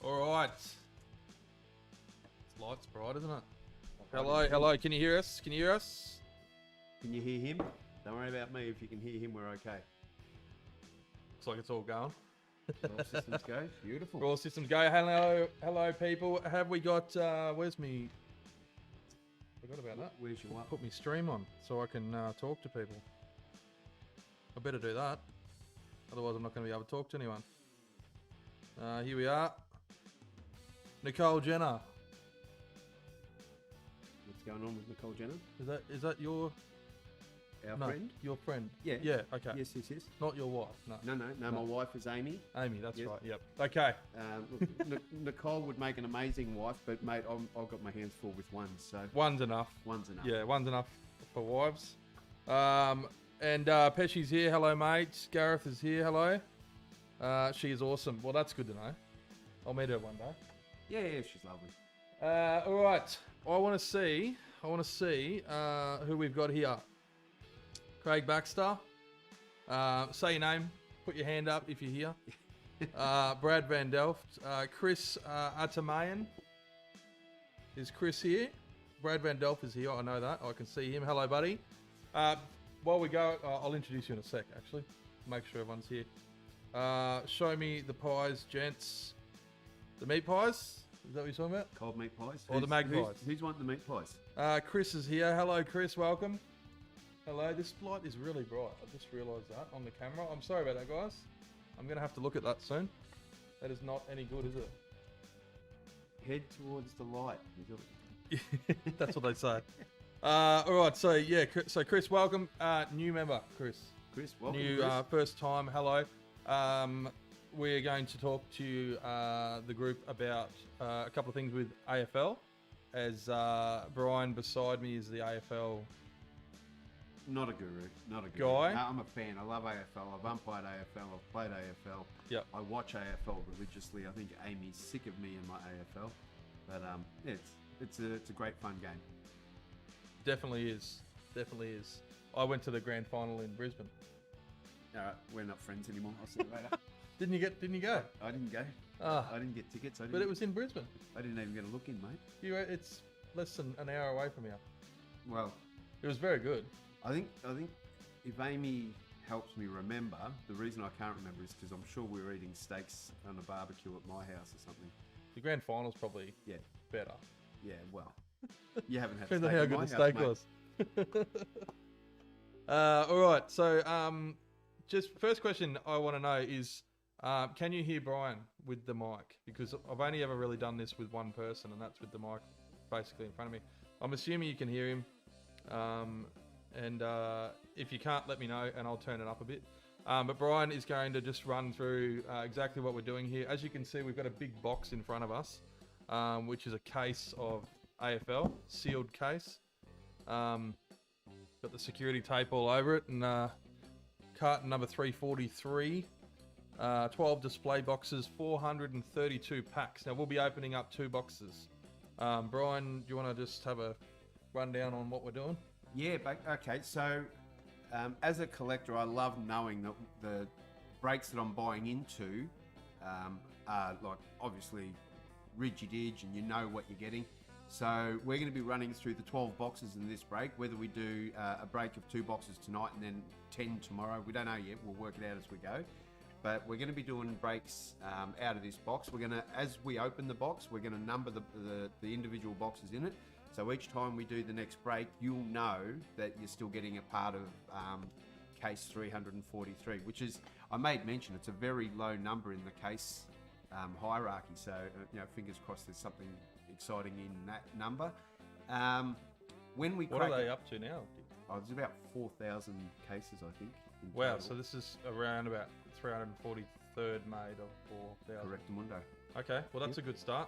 All right. This light's bright, isn't it? Hello, hello. Can you hear us? Can you hear us? Can you hear him? Don't worry about me. If you can hear him, we're okay. Looks like it's all going. All systems go. Beautiful. All systems go. Hello, hello, people. Have we got? Where's me? Forgot about that. Where's your what? Put me stream on so I can talk to people. I better do that. Otherwise, I'm not going to be able to talk to anyone. Here we are. Nicole Jenner. What's going on with Nicole Jenner? Is that your friend? Your friend. Yeah. Yeah. Okay. Yes. Not your wife. No. No. My wife is Amy. Amy. That's yes. right. Yep. Okay. Look, Nicole would make an amazing wife, but mate, I've got my hands full with one. So one's enough. One's enough. Yeah, one's enough for wives. And Pesci's here. Hello, mate. Gareth is here. Hello. She is awesome. Well, that's good to know. I'll meet her one day. Yeah, she's lovely. All right. I want to see who we've got here. Craig Baxter. Say your name. Put your hand up if you're here. Brad Van Delft. Chris Atamayan. Is Chris here? Brad Van Delft is here. I know that. I can see him. Hello, buddy. While we go, I'll introduce you in a sec, actually. make sure everyone's here. Show me the pies, gents. The meat pies? Is that what you're talking about? Cold meat pies. Or the magpies. Who's wanting the meat pies? Chris is here. Hello, Chris. Welcome. Hello. This light is really bright. I just realised that on the camera. I'm sorry about that, guys. I'm going to have to look at that soon. That is not any good, is it? Head towards the light. That's what they say. All right. So, yeah. So, Chris, welcome. New member, Chris. Chris, welcome. New Chris. first time. Hello. We're going to talk to the group about a couple of things with AFL, as Brian beside me is the AFL Not a guru. Not a guru. guy. No, I'm a fan. I love AFL. I've umpired AFL. I've played AFL. Yep. I watch AFL religiously. I think Amy's sick of me and my AFL. But yeah, it's a great fun game. Definitely is. Definitely is. I went to the grand final in Brisbane. All right, we're not friends anymore. I'll see you later. Didn't you go? I didn't go. Ah, I didn't get tickets. but it was in Brisbane. I didn't even get a look in, mate. It's less than an hour away from here. Well, It was very good. I think if Amy helps me remember, the reason I can't remember is because I'm sure we were eating steaks on a barbecue at my house or something. The grand final's probably Yeah. better. Yeah, well, you haven't had Depends steak on how at good my the house, steak mate. was. All right. So, just first question I want to know is, can you hear Brian with the mic? Because I've only ever really done this with one person, and that's with the mic basically in front of me. I'm assuming you can hear him. And if you can't, let me know, and I'll turn it up a bit. But Brian is going to just run through exactly what we're doing here. As you can see, we've got a big box in front of us, which is a case of AFL, sealed case. Got the security tape all over it, and carton number 343. 12 display boxes, 432 packs. Now, we'll be opening up 2 boxes. Brian, do you want to just have a rundown on what we're doing? Yeah, but okay. So, as a collector, I love knowing that the breaks that I'm buying into are like obviously rigid-edge, and you know what you're getting. So we're going to be running through the 12 boxes in this break. Whether we do a break of 2 boxes tonight and then 10 tomorrow, we don't know yet. We'll work it out as we go. But we're going to be doing breaks out of this box. We're going to, as we open the box, we're going to number the individual boxes in it. So each time we do the next break, you'll know that you're still getting a part of case 343, which is, I made mention, it's a very low number in the case hierarchy. So, fingers crossed there's something exciting in that number. When we What crack are they it, up to now? there's about 4,000 cases, I think. In Wow, total. so this is around about 343rd made of 4,000. Correct, Mundo. Okay, well that's a good start.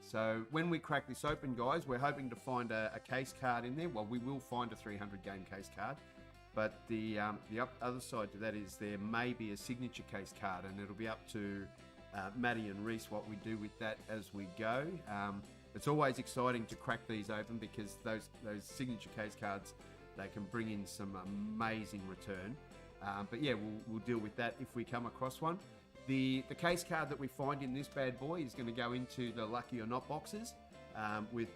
So when we crack this open, guys, we're hoping to find a case card in there. Well, we will find a 300 game case card, but the other side to that is there may be a signature case card, and it'll be up to Maddie and Reese what we do with that as we go. It's always exciting to crack these open because those signature case cards, they can bring in some amazing return. But yeah, we'll deal with that if we come across one. The case card that we find in this bad boy is going to go into the lucky or not boxes with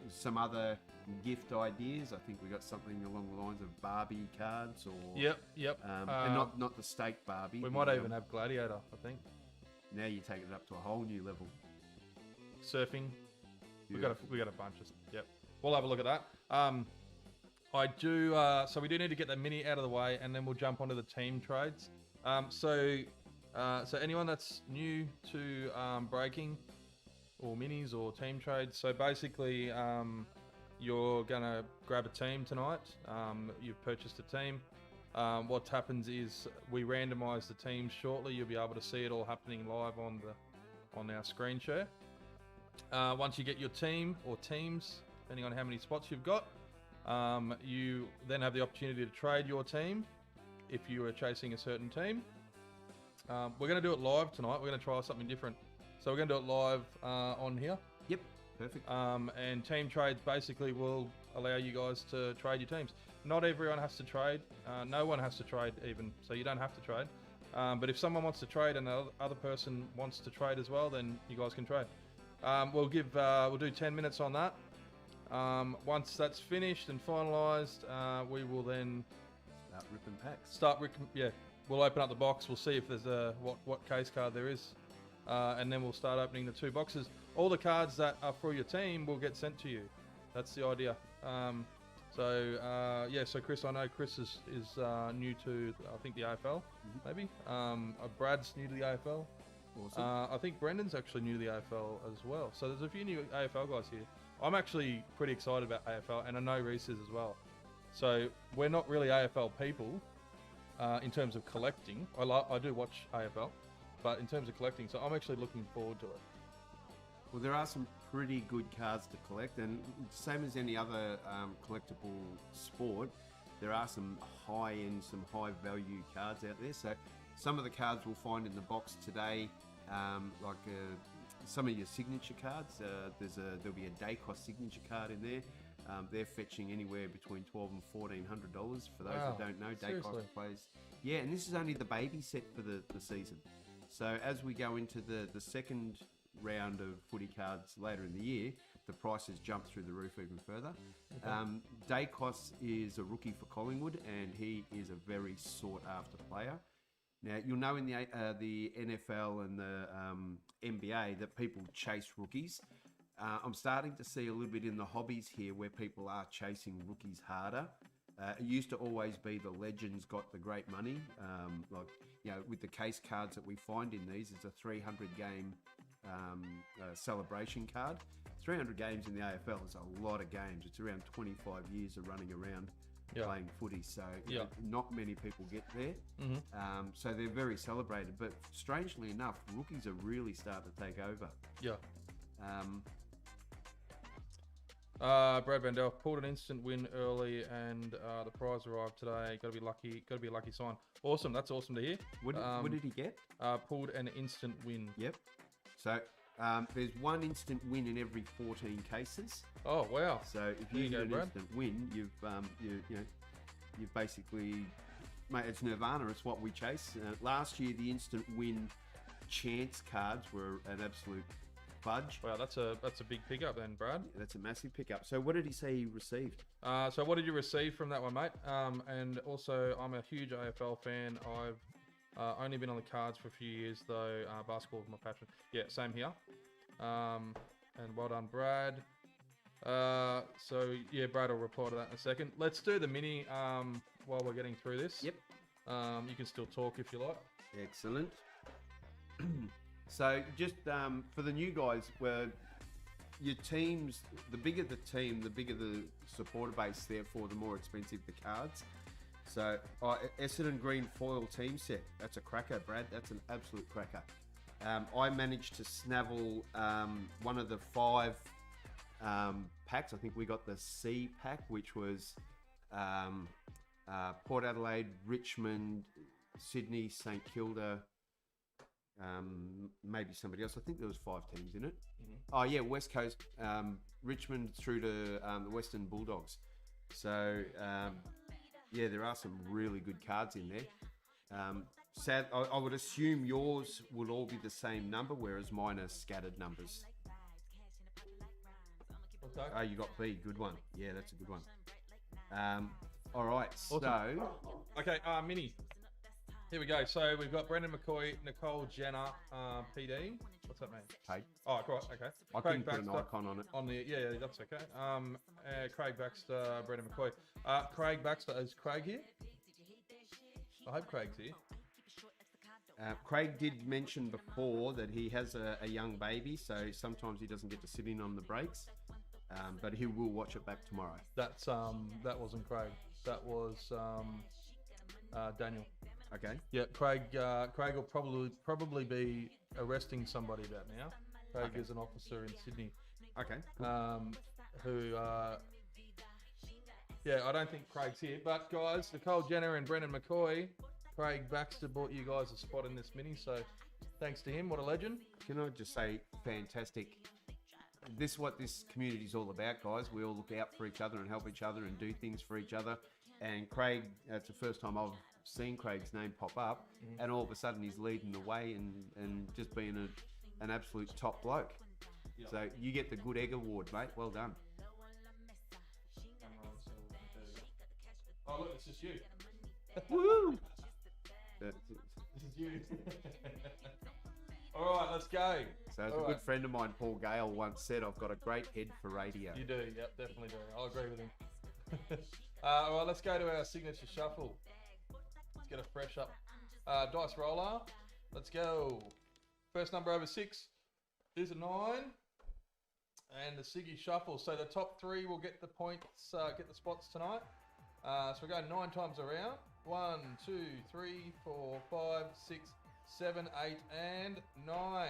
some other gift ideas. I think we got something along the lines of Barbie cards or Yep. and not the steak Barbie. We might even have Gladiator, I think. Now you're taking it up to a whole new level. Surfing. We got a bunch of. Yep. We'll have a look at that. I do. So we do need to get that mini out of the way, and then we'll jump onto the team trades. So anyone that's new to breaking or minis or team trades, so basically you're gonna grab a team tonight. You've purchased a team. What happens is we randomize the teams shortly. You'll be able to see it all happening live on our screen share. Once you get your team or teams, depending on how many spots you've got, you then have the opportunity to trade your team if you are chasing a certain team. We're going to do it live tonight. We're going to try something different. So we're going to do it live on here. Yep, perfect. And team trades basically will allow you guys to trade your teams. Not everyone has to trade. No one has to trade even, so you don't have to trade. But if someone wants to trade and the other person wants to trade as well, then you guys can trade. We'll do 10 minutes on that. Once that's finished and finalised, we will then Start ripping packs. we'll open up the box. We'll see if there's what case card there is, and then we'll start opening the 2 boxes. All the cards that are for your team will get sent to you. That's the idea. So Chris, I know Chris is new to, I think, the AFL, maybe. Brad's new to the AFL. Awesome. I think Brendan's actually new to the AFL as well. So there's a few new AFL guys here. I'm actually pretty excited about AFL, and I know Reese is as well. So we're not really AFL people in terms of collecting. I do watch AFL, but in terms of collecting, so I'm actually looking forward to it. Well, there are some pretty good cards to collect, and same as any other collectible sport, there are some high-end, some high-value cards out there. So some of the cards we'll find in the box today, some of your signature cards. There'll be a Dacos signature card in there. They're fetching anywhere between $1,200 and $1,400 for those that don't know. Seriously? Dacos plays. Yeah, and this is only the baby set for the season. So as we go into the second round of footy cards later in the year, the prices jump through the roof even further. Okay. Dacos is a rookie for Collingwood, and he is a very sought after player. Now, you'll know in the NFL and the NBA that people chase rookies. I'm starting to see a little bit in the hobbies here where people are chasing rookies harder. It used to always be the legends got the great money. With the case cards that we find in these, it's a 300 game celebration card. 300 games in the AFL is a lot of games. It's around 25 years of running around playing footy, so not many people get there. So they're very celebrated, but strangely enough, rookies are really starting to take over. Brad Bandel pulled an instant win early, and the prize arrived today. Got to be lucky. Got to be a lucky sign. Awesome. That's awesome to hear. What did he get? Pulled an instant win. Yep. So there's one instant win in every 14 cases. Oh wow! So if you get an instant win, you've basically, mate, it's nirvana. It's what we chase. Last year, the instant win chance cards were an absolute fudge. Wow, that's a big pickup then, Brad. Yeah, that's a massive pickup. So what did he say he received? So what did you receive from that one, mate? And also, I'm a huge AFL fan. I've only been on the cards for a few years, though. Basketball is my passion. Yeah, same here. And well done, Brad. So yeah, Brad will reply to that in a second. Let's do the mini while we're getting through this. Yep. You can still talk if you like. Excellent. So just for the new guys, where your teams, the bigger the team, the bigger the supporter base, therefore the more expensive the cards. So Essendon Green foil team set, that's a cracker, Brad. That's an absolute cracker. I managed to snavel one of the 5 packs. I think we got the C pack, which was Port Adelaide, Richmond, Sydney, St Kilda, maybe somebody else. I think there was 5 teams in it. Oh yeah, West Coast, Richmond through to the Western Bulldogs. So yeah, there are some really good cards in there. Sad, I would assume yours would all be the same number, whereas mine are scattered numbers. Okay. Oh, you got B, good one. Yeah, that's a good one. All right, Awesome. So... Okay, mini. Here we go. So we've got Brendan McCoy, Nicole Jenner, PD. What's that mean? Paid. Oh, right, okay. I couldn't put an icon on it. Yeah, that's okay. Craig Baxter, Brendan McCoy. Craig Baxter, is Craig here? I hope Craig's here. Craig did mention before that he has a young baby, so sometimes he doesn't get to sit in on the breaks, but he will watch it back tomorrow. That wasn't Craig. That was Daniel. Okay. Yeah, Craig will probably be arresting somebody about now. Craig is an officer in Sydney. Okay. Cool. Yeah, I don't think Craig's here, but guys, Nicole Jenner and Brendan McCoy, Craig Baxter bought you guys a spot in this mini, so thanks to him. What a legend. Can I just say, fantastic. This is what this community is all about, guys. We all look out for each other and help each other and do things for each other. And Craig, it's the first time I've seen Craig's name pop up, and all of a sudden he's leading the way and just being an absolute top bloke. Yep. So you get the Good Egg Award, mate. Well done. Oh, look, it's just you. Woo! This is you. All right, let's go. So as All a right. good friend of mine, Paul Gale, once said, I've got a great head for radio. You do, yep, definitely do. I'll agree with him. All right, let's go to our signature shuffle. Let's get a fresh up dice roller. Let's go. First number over 6 is a 9. And the Siggy shuffle. So the top 3 will get the points, get the spots tonight. So we're going 9 times around. 1, 2, 3, 4, 5, 6, 7, 8, and 9.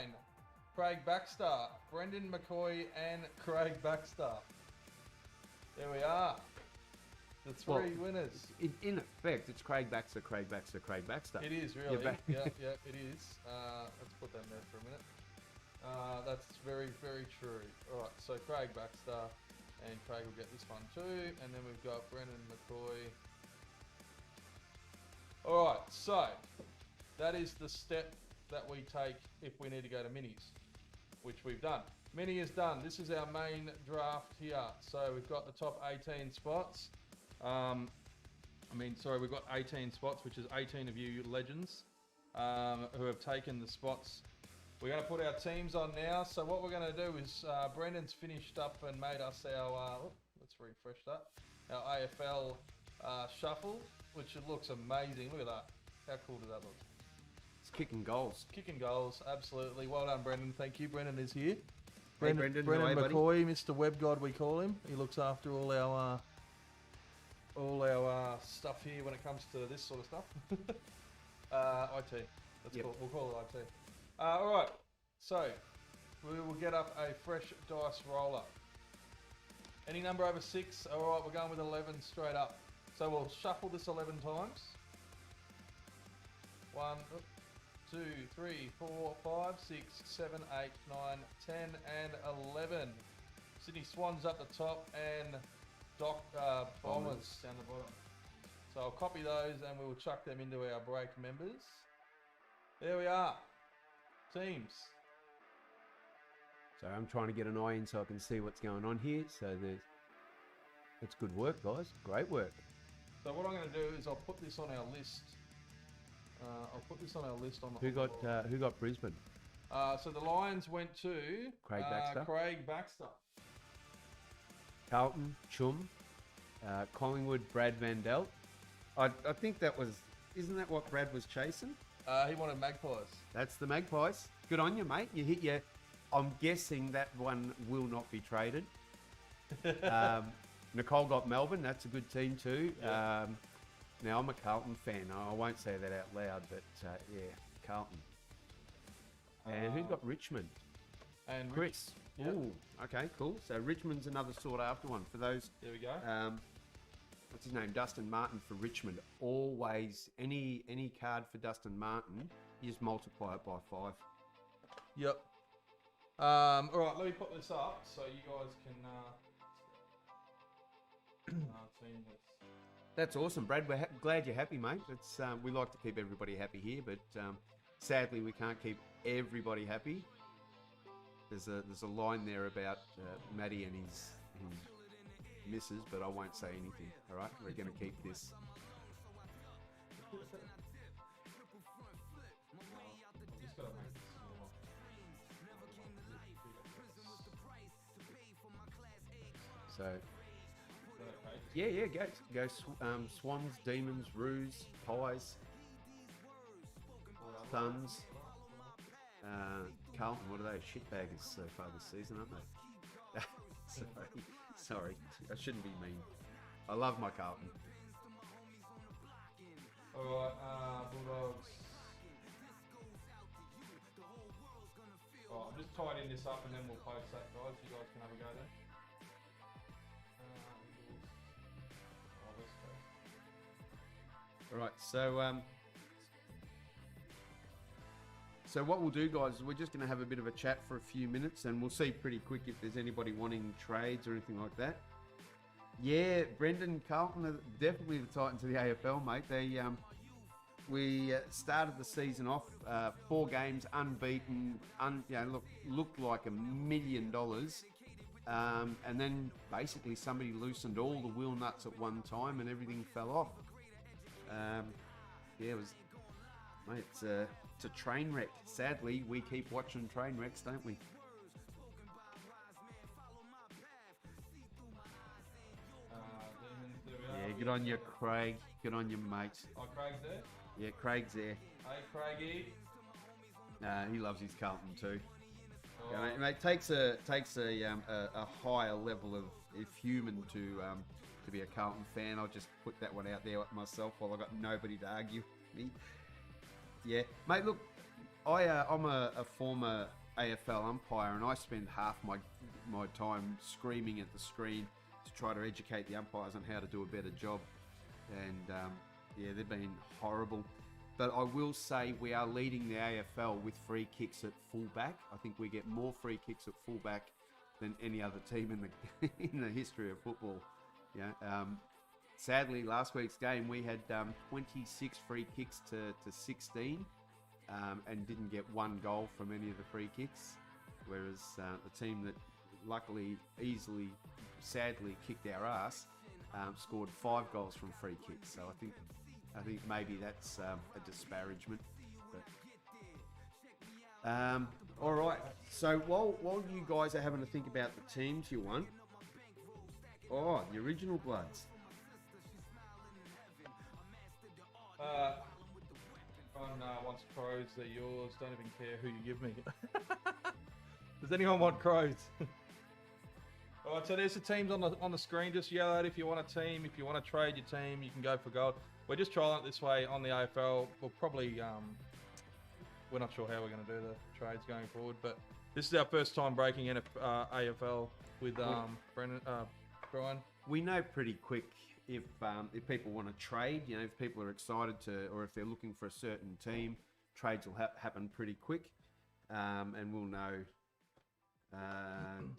Craig Baxter, Brendan McCoy, and Craig Baxter. There we are. The 3 winners. In effect, it's Craig Baxter, Craig Baxter, Craig Baxter. It is really. Yeah, it is. Let's put that in there for a minute. That's very, very true. All right, so Craig Baxter, and Craig will get this one too. And then we've got Brendan McCoy. All right, so that is the step that we take if we need to go to minis, which we've done. Mini is done. This is our main draft here. So we've got the top 18 spots. We've got 18 spots, which is 18 of you legends who have taken the spots. We're going to put our teams on now. So what we're going to do is Brendan's finished up and made us our, let's refresh that, our AFL shuffle, which looks amazing. Look at that. How cool does that look? It's kicking goals. Kicking goals, absolutely. Well done, Brendan. Thank you. Brendan is here. Hey, Brendan. Brendan How are you, McCoy, Mr. Web God, we call him. He looks after all our stuff here when it comes to this sort of stuff. IT. That's cool. We'll call it IT. All right. So we will get up a fresh dice roller. Any number over 6. All right, we're going with 11 straight up. So we'll shuffle this 11 times. 1, 2, 3, 4, 5, 6, 7, 8, 9, 10, and 11. Sydney Swans up the top and Doc Bombers down the bottom. So I'll copy those and we will chuck them into our break members. There we are. Teams. So I'm trying to get an eye in so I can see what's going on here. So that's good work, guys. Great work. So what I'm going to do is I'll put this on our list. On the Who got Brisbane? So the Lions went to Craig Baxter. Craig Baxter. Carlton, Chum, Collingwood, Brad Van Delt. I think that was, isn't that what Brad was chasing? He wanted Magpies. That's the Magpies. Good on you, mate. You hit your. I'm guessing that one will not be traded. Nicole got Melbourne. That's a good team too. Yeah. Now, I'm a Carlton fan. I won't say that out loud, but yeah, Carlton. And who's got Richmond? And Chris. Yep. Ooh, okay, cool. So Richmond's another sought after one. For those, There we go. what's his name? Dustin Martin for Richmond. Always, any card for Dustin Martin, you just multiply it by 5. Yep. All right, let me put this up so you guys can team this. That's awesome, Brad. We're glad you're happy, mate. It's we like to keep everybody happy here, but sadly we can't keep everybody happy. There's a line there about Matty and his missus, but I won't say anything. All right, we're going to keep this. Just gotta make this smaller. So Okay. yeah, go Swans, Demons, Roos, Pies, Thuns, Carlton. What are they? Shitbaggers so far this season, aren't they? Sorry, I shouldn't be mean. I love my Carlton. All right, Bulldogs. I'm just tidying this up and then we'll post that, guys. You guys can have a go then. Let's go. All right, so what we'll do, guys, is we're just going to have a bit of a chat for a few minutes, and we'll see pretty quick if there's anybody wanting trades or anything like that. Yeah, Brendan, Carlton are definitely the Titans of the AFL, mate. We started the season off 4 games unbeaten, looked like $1 million, and then basically somebody loosened all the wheel nuts at one time and everything fell off. It was Mate, it's a train wreck. Sadly, we keep watching train wrecks, don't we? Yeah, good on you, Craig. Good on you, mate. Oh, Craig's there? Yeah, Craig's there. Hey, Craigie. He loves his Carlton too. Oh, Yeah, mate, takes a higher level of human to be a Carlton fan. I'll just put that one out there myself while I've got nobody to argue with me. Yeah, mate, look, I'm a former AFL umpire, and I spend half my time screaming at the screen to try to educate the umpires on how to do a better job. And yeah, they've been horrible. But I will say we are leading the AFL with free kicks at fullback. I think we get more free kicks at fullback than any other team in the in the history of football. Yeah. Sadly, last week's game we had 26 free kicks to 16, and didn't get one goal from any of the free kicks. Whereas the team that luckily, easily, sadly kicked our ass scored 5 goals from free kicks. So I think maybe that's a disparagement. But, all right. So while you guys are having to think about the teams you want, the original Bloods. Everyone wants crows. They're yours. Don't even care who you give me. Does anyone want crows? All right, so there's the teams on the screen. Just yell out if you want a team. If you want to trade your team, you can go for gold. We're just trialing it this way on the AFL. We'll probably, we're not sure how we're going to do the trades going forward, but this is our first time breaking in AFL with Brian. We know pretty quick if people want to trade. You know, if people are excited to, or if they're looking for a certain team, trades will happen pretty quick, and we'll know.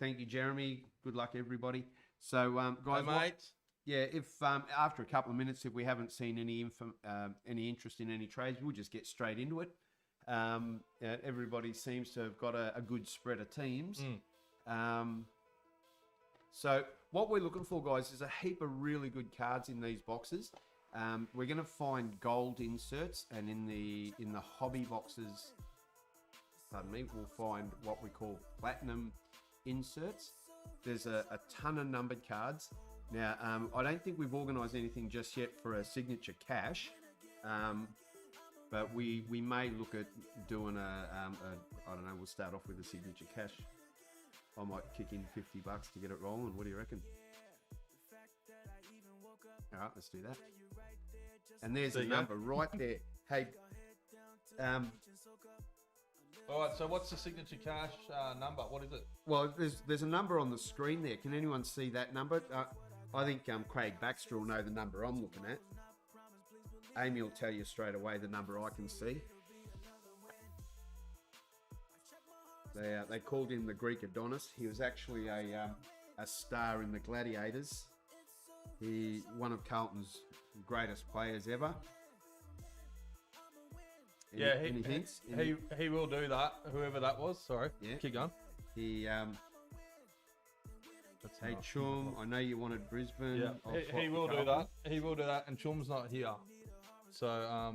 Thank you, Jeremy. Good luck, everybody. So, guys, hey, mate. Yeah, if after a couple of minutes, if we haven't seen any interest in any trades, we'll just get straight into it. Everybody seems to have got a good spread of teams. So what we're looking for, guys, is a heap of really good cards in these boxes. We're going to find gold inserts, and in the hobby boxes, pardon me, we'll find what we call platinum inserts. There's a ton of numbered cards. Now, I don't think we've organised anything just yet for a signature cash, but we may look at doing I don't know, we'll start off with a signature cash. I might kick in $50 to get it rolling. What do you reckon? All right, let's do that. And there's a number right there. Hey, all right, so what's the signature cash number? What is it? Well, there's a number on the screen there. Can anyone see that number? I think Craig Baxter will know the number I'm looking at. Amy will tell you straight away the number I can see. They called him the Greek Adonis. He was actually a star in the Gladiators. One of Carlton's greatest players ever. Any hints? He will do that. Whoever that was. Sorry. Yeah. Keep going. Hey Chum, I know you wanted Brisbane. Yeah, he will do that. He will do that, and Chum's not here, so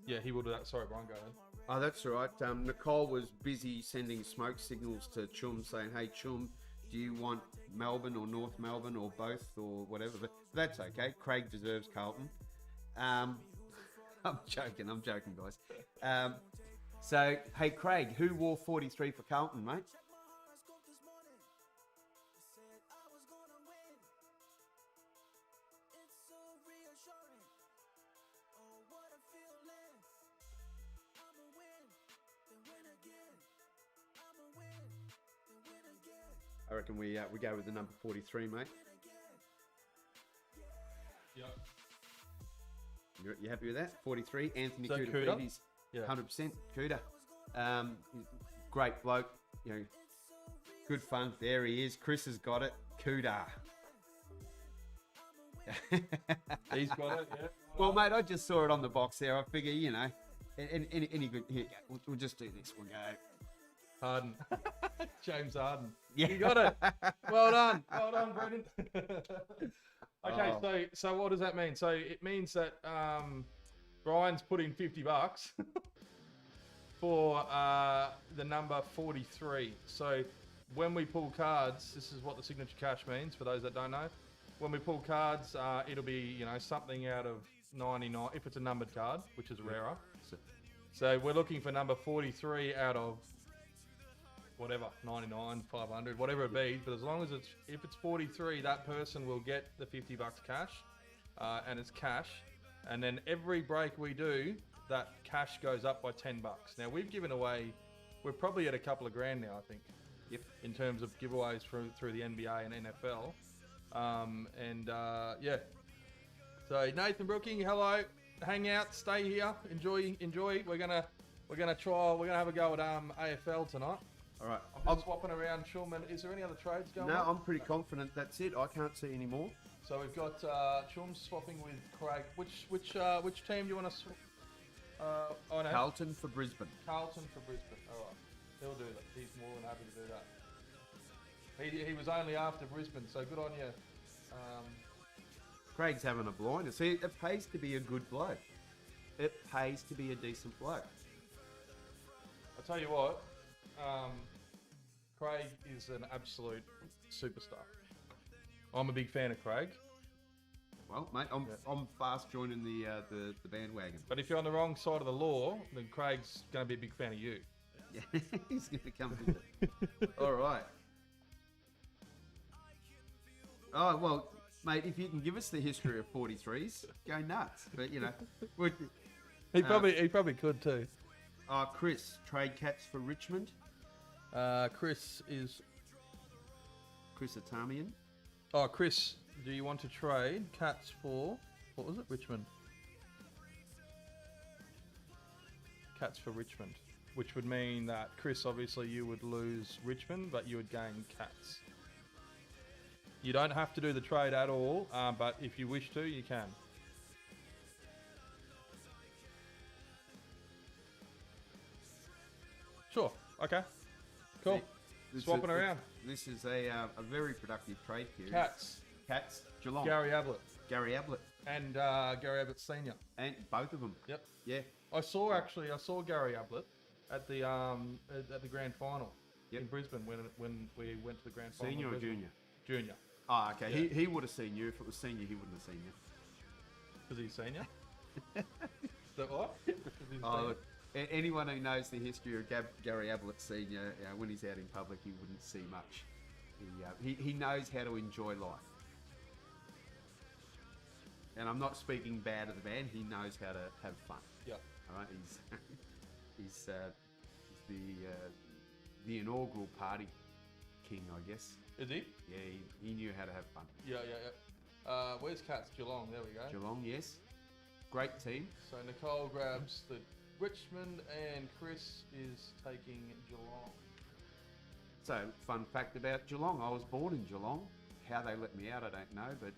yeah, he will do that. Sorry, Brian, go ahead. Oh, that's all right. Nicole was busy sending smoke signals to Chum saying, "Hey Chum, do you want Melbourne or North Melbourne or both or whatever?" But that's okay. Craig deserves Carlton. I'm joking, guys. So, hey Craig, who wore 43 for Carlton, mate? I reckon we go with the number 43, mate. Yep. You happy with that? 43, Anthony So Kuda. Yeah. 100% Kuda. Great bloke. You know, good fun. There he is. Chris has got it. Kuda. He's got it. Yeah. Well, mate, I just saw it on the box there. I figure, you know, any good. Here, we'll just do this. We'll go. Harden. James Harden. Yeah. You got it. Well done. Well done, Brendan. Okay, so what does that mean? So it means that Brian's put in $50 for the number 43. So when we pull cards, this is what the signature cash means for those that don't know. When we pull cards, it'll be, you know, something out of 99 if it's a numbered card, which is rarer. So we're looking for number 43 out of whatever, 99, 500, whatever it be. But as long as if it's 43, that person will get the $50 cash, and it's cash. And then every break we do, that cash goes up by $10. Now we've given away, we're probably at a couple of grand now, I think. Yep. In terms of giveaways through the NBA and NFL. Yeah. So Nathan Brooking, hello. Hang out, stay here, enjoy. We're gonna have a go at AFL tonight. All right. I'm swapping around Shulman. Is there any other trades going on? No, I'm pretty confident that's it. I can't see any more. So we've got Chum swapping with Craig. Which team do you want to swap? Oh no. Carlton for Brisbane. Carlton for Brisbane. All right, he'll do that. He's more than happy to do that. He was only after Brisbane, so good on you. Craig's having a blinder. See, it pays to be a good bloke. It pays to be a decent bloke. I'll tell you what, Craig is an absolute superstar. I'm a big fan of Craig. Well, mate, I'm fast joining the bandwagon. But if you're on the wrong side of the law, then Craig's going to be a big fan of you. Yeah, he's going to come visit. All right. Oh, well, mate, if you can give us the history of 43s, go nuts. But, you know. He probably could too. Chris, trade Cats for Richmond. Chris Atamian. Oh, Chris, do you want to trade Cats for, what was it, Richmond? Cats for Richmond, which would mean that, Chris, obviously you would lose Richmond, but you would gain Cats. You don't have to do the trade at all, but if you wish to, you can. Sure, okay, cool. Swapping around. This is a very productive trade period. Cats, Geelong. Gary Ablett. And Gary Ablett Senior. And both of them. Yep. Yeah. I saw Gary Ablett at the grand final in Brisbane when we went to the grand final. Senior or junior? Junior. Oh, okay. Yeah. He would have seen you. If it was senior, he wouldn't have seen you. Because he's senior? Is that what? Look, anyone who knows the history of Gary Ablett Senior, when he's out in public, he wouldn't see much. He knows how to enjoy life. And I'm not speaking bad of the man. He knows how to have fun. Yeah. All right. He's the inaugural party king, I guess. Is he? Yeah, he knew how to have fun. Yeah. Where's Cats? Geelong. There we go. Geelong, yes. Great team. So Nicole grabs the Richmond and Chris is taking Geelong. So, fun fact about Geelong. I was born in Geelong. How they let me out, I don't know, but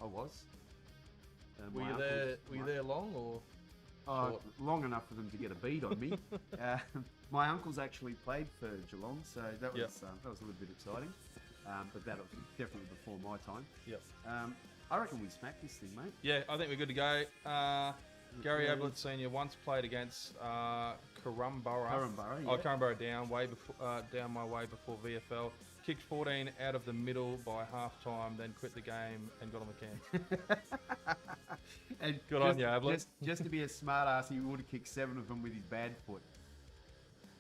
I was. Were you there long or? Long enough for them to get a bead on me. My uncles actually played for Geelong, so that was a little bit exciting. But that was definitely before my time. Yep. I reckon we smacked this thing, mate. Yeah, I think we're good to go. Gary Ablett Senior once played against Corumburra. Yeah. Oh, Corumburra down my way before VFL. Kicked 14 out of the middle by half time, then quit the game and got on the can. And good on you, Ablett. Just to be a smart ass, he would have kicked 7 of them with his bad foot.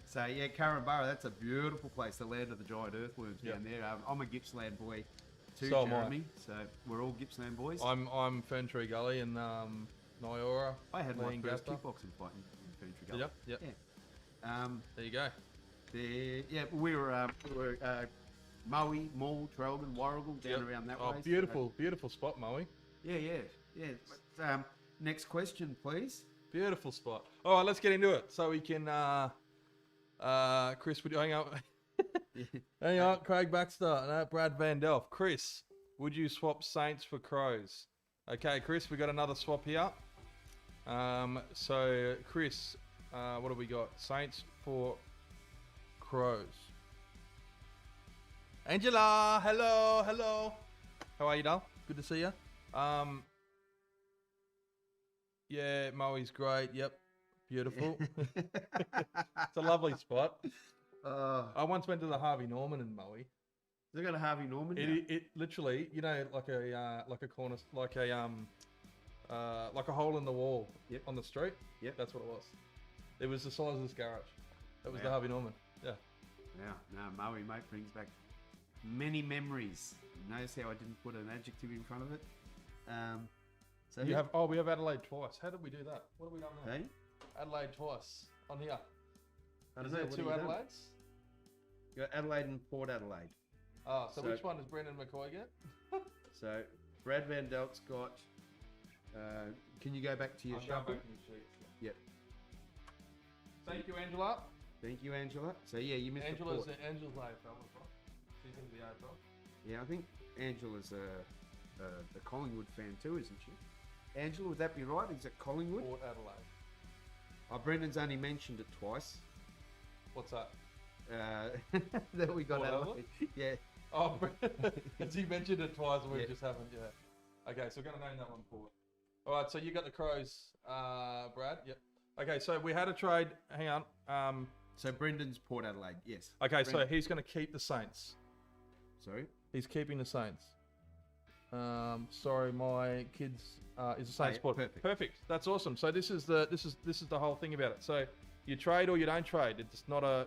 So yeah, Corumburra, that's a beautiful place, the land of the giant earthworms down there. I'm a Gippsland boy too, so Jeremy. So we're all Gippsland boys. I'm Fern Tree Gully in Nyora. I had my first kickboxing fight in Fern Tree Gully. Yep. Yeah. There you go. We were Maui, Maul, Trelban, Warragul, down around that way. Oh, beautiful spot, Maui. Yeah. Next question, please. Beautiful spot. All right, let's get into it. So we can, Chris, would you hang up? Hang on, Craig Baxter and Brad Van Delft. Chris, would you swap Saints for Crows? Okay, Chris, we got another swap here. So Chris, what have we got? Saints for Crows. Angela, hello. How are you, doll? Good to see you. Yeah, Moe's great. Yep. Beautiful. It's a lovely spot. I once went to the Harvey Norman in Moe. They got a Harvey Norman. It literally, you know, like a corner, like a hole in the wall on the street. Yep. That's what it was. It was the size of this garage. That was Wow. the Harvey Norman. Yeah. Yeah, no, Moe, mate, brings back many memories. Notice how I didn't put an adjective in front of it. So We have Adelaide twice. How did we do that? What have we done there? Hey, Adelaide twice on here. I don't Is know, there what two have you done? Adelaides? You got Adelaide and Port Adelaide. Oh, so So- which one does Brendan McCoy get? So Brad Van Delt's got. Can you go back to your I'll go shuffle? back in the sheet. Yep. Thank you, Angela. Thank you, Angela. So yeah, you missed Angela's the Port. Angela's AFL as well. She's into the AFL. Yeah, I think Angela's a Collingwood fan too, isn't she? Angela, would that be right? Is it Collingwood? Port Adelaide. Oh, Brendan's only mentioned it twice. What's that? That we got Port Adelaide. Yeah. Oh, because you mentioned it twice and we Yeah. just haven't. Yeah. Okay, so we're gonna name that one Port. All right, so you got the Crows, Brad. Yep. Okay, so we had a trade. Hang on. So Brendan's Port Adelaide. Yes. Okay, so Brendan- he's gonna keep the Saints. Sorry. He's keeping the Saints. Sorry, my kids is the Saints yeah, sport. perfect. That's awesome. So this is the whole thing about it. So you trade or you don't trade. It's not a.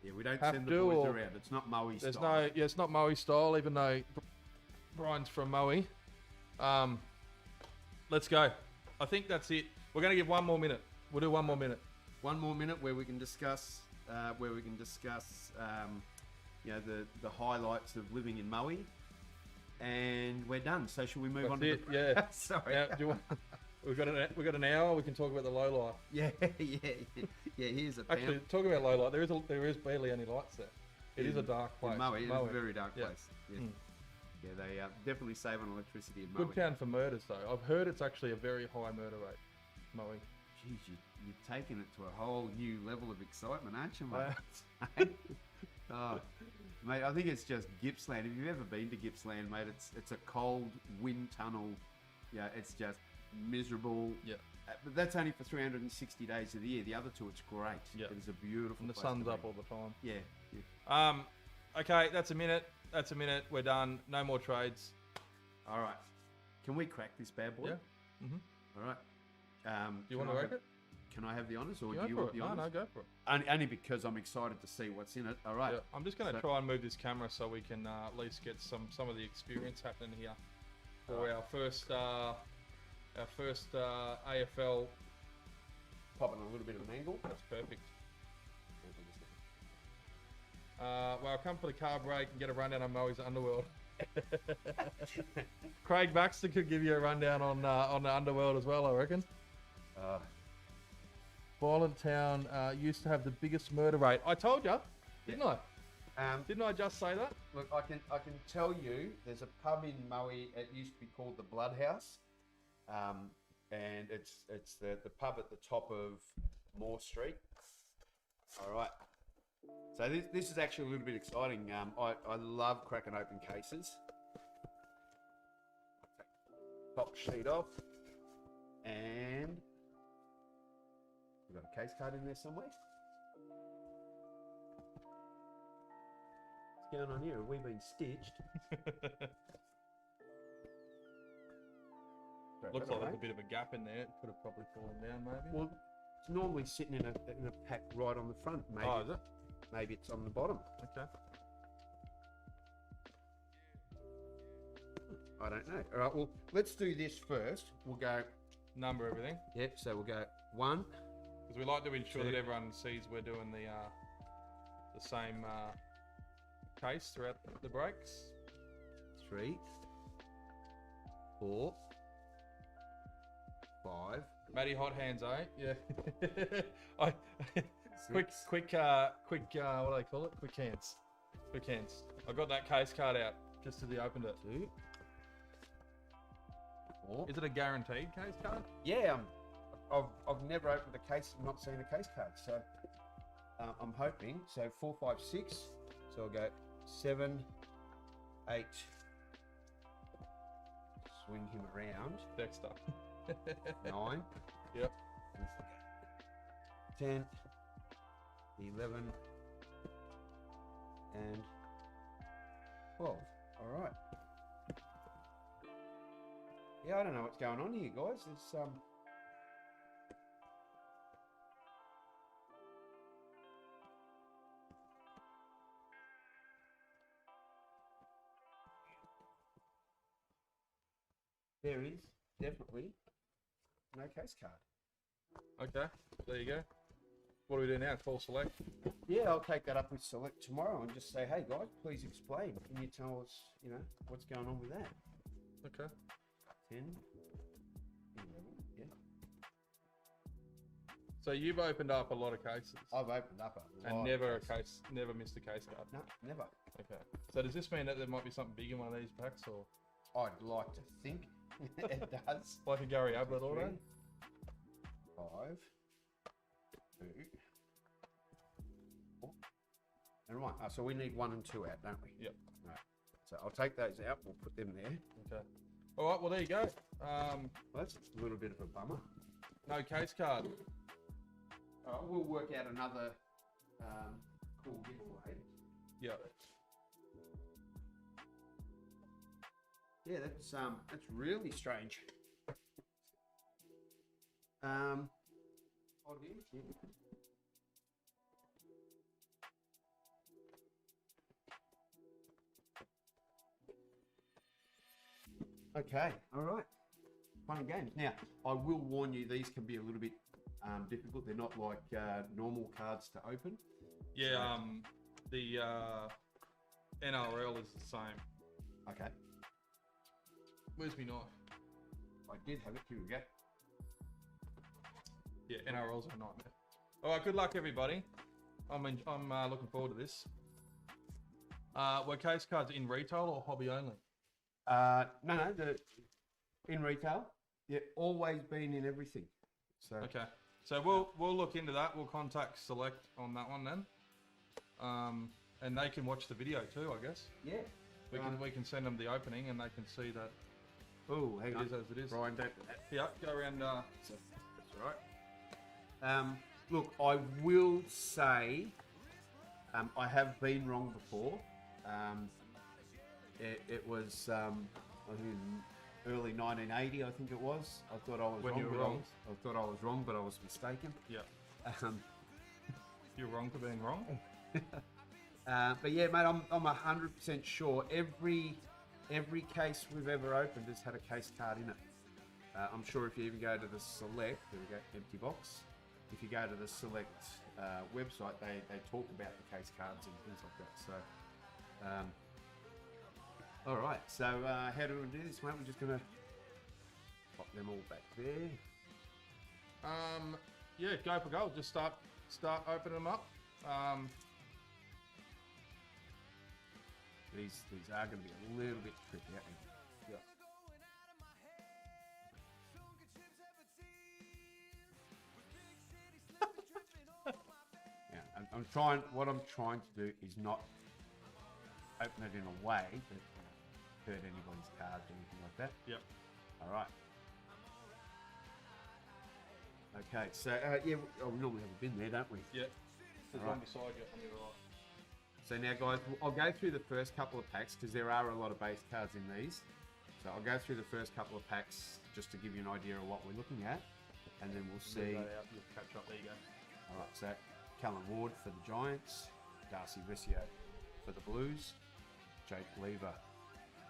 Yeah, we don't Have send to, the boys or- around. It's not Moe There's style. no. Yeah, it's not Moe style. Even though Brian's from Moe. Let's go. I think that's it. We're gonna give one more minute. We'll do one more minute. One more minute where we can discuss, you know, the highlights of living in Moe, and we're done. So should we move on That's to the? it, yeah. Sorry. Now, do you want, we've got an hour. We can talk about the low light. Yeah. Here's a Actually, talking about low light, there is barely any lights there. It is a dark place. In Moe, it's Moe. a very dark Yeah. place. Yeah, Mm. yeah, they definitely save on electricity in Moe. Good town for murders, though. I've heard it's actually a very high murder rate. Moe. Jeez, you've taken it to a whole new level of excitement, aren't you, mate? Oh, mate, I think it's just Gippsland. If you've ever been to Gippsland, mate, it's a cold wind tunnel. Yeah, it's just miserable. Yeah. But that's only for 360 days of the year. The other two, it's great. Yeah. It's a beautiful. And the place sun's to up be. all the time. Yeah. Okay, that's a minute. That's a minute. We're done. No more trades. All right. Can we crack this bad boy? Yeah. Mm-hmm. All right. Do you want to wreck it? Can I have the honours, or Go do you for want it. the honours? No, go for it. Only because I'm excited to see what's in it. All right. Yeah, I'm just going to So- try and move this camera so we can at least get some of the experience happening here for our first AFL. Popping a little bit of an angle. That's perfect. Well, I'll come for the car break and get a rundown on Moe's Underworld. Craig Baxter could give you a rundown on the Underworld as well, I reckon. Violent Town used to have the biggest murder rate. I told you, didn't I? Didn't I just say that? Look, I can tell you, there's a pub in Moe. It used to be called the Blood House, and it's the pub at the top of Moore Street. All right. So this is actually a little bit exciting. I love cracking open cases. Top sheet off, and we've got a case card in there somewhere. What's going on here? Have we been stitched? Looks like there's a bit of a gap in there. It could have probably fallen down, maybe. Well, it's normally sitting in a pack right on the front. Maybe, Oh, is it? maybe it's on the bottom. Okay. I don't know. All right, well, let's do this first. We'll go, Number everything. yep, so we'll go 1, Because we like to ensure Two. that everyone sees we're doing the same case throughout the breaks. 3, 4, 5, Matty, hot hands, eh? Yeah. Quick, 6, what do they call it? Quick hands. Quick hands. I got that case card out just as he opened it. 2, 4. Is it a guaranteed case card? Yeah, I've never opened a case and not seen a case card, so I'm hoping. So 4, 5, 6. So I'll go 7, 8. Swing him around. Dexter. 9, Yep. 10, 11, and 12. All right. Yeah, I don't know what's going on here, guys. It's there is definitely no case card. Okay. There you go. What do we do now? Call select. Yeah, I'll take that up with Select tomorrow and just say, hey guys, please explain. Can you tell us, what's going on with that? Okay. 10, 11, yeah. So you've opened up a lot of cases I've opened up a and lot never of cases. never missed a case card. No, never. Okay. So does this mean that there might be something big in one of these packs, or I'd like to think it does. like a Gary Ablett order? 5, 2, 4. And right, so we need 1 and 2 out, don't we? Yep. Right. So I'll take those out. We'll put them there. Okay. All right. Well, there you go. Well, that's a little bit of a bummer. No case card. We'll work out another cool giveaway. Yep. Yeah, that's really strange. Odd here. Yeah. Okay, all right. Fun and games. Now, I will warn you, these can be a little bit difficult. They're not like normal cards to open. Yeah. The NRL is the same. Okay. Where's me knife? I did have it. Here we go. Yeah, NRL's a nightmare. All right. Good luck, everybody. I'm looking forward to this. Were case cards in retail or hobby only? No, in retail. Yeah, always been in everything. So Okay. So we'll look into that. We'll contact Select on that one then. And they can watch the video too, I guess. yeah. We can send them the opening and they can see that Oh, hang it on. is as it is. Brian, don't. Yeah, go around. That's all right. Look, I will say, I have been wrong before. It was I think early 1980, I think it was. I thought I was When wrong. you were but wrong. I thought I was wrong, but I was mistaken. Yeah. Um, You're wrong for being wrong. but yeah, mate, I'm 100% sure every case we've ever opened has had a case card in it. I'm sure if you even go to the Select, there we go, empty box. If you go to the Select website, they talk about the case cards and things like that. So, all right. So how do we do this, mate? We're just gonna pop them all back there. Yeah, go for gold. Just start opening them up. These are going to be a little bit tricky, aren't they? Yeah. Yeah, I'm trying. What I'm trying to do is not open it in a way that hurt anybody's cards or anything like that. Yep. All right. Okay, so yeah, we normally have a bin there, don't we? Yeah. There's All one right. beside you on your right. So now, guys, I'll go through the first couple of packs because there are a lot of base cards in these. So I'll go through the first couple of packs just to give you an idea of what we're looking at, and then we'll see. Move that out, you'll catch up. There you go. All right, so Callan Ward for the Giants, Darcy Vesio for the Blues, Jake Lever,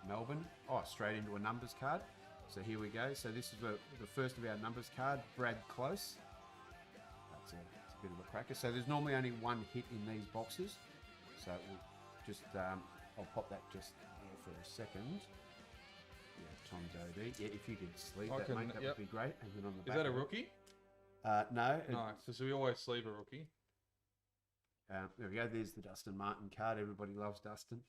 Melbourne. Oh, straight into a numbers card. So here we go. So this is the first of our numbers card, Brad Close. That's a bit of a cracker. So there's normally only one hit in these boxes. So we'll just, I'll pop that just there for a second. Yeah, Tom Dodie. Yeah, if you could sleeve that, mate, that would be great. And then on the Is back that a of it- rookie? No. No. So we always sleeve a rookie. There we go. There's the Dustin Martin card. Everybody loves Dustin.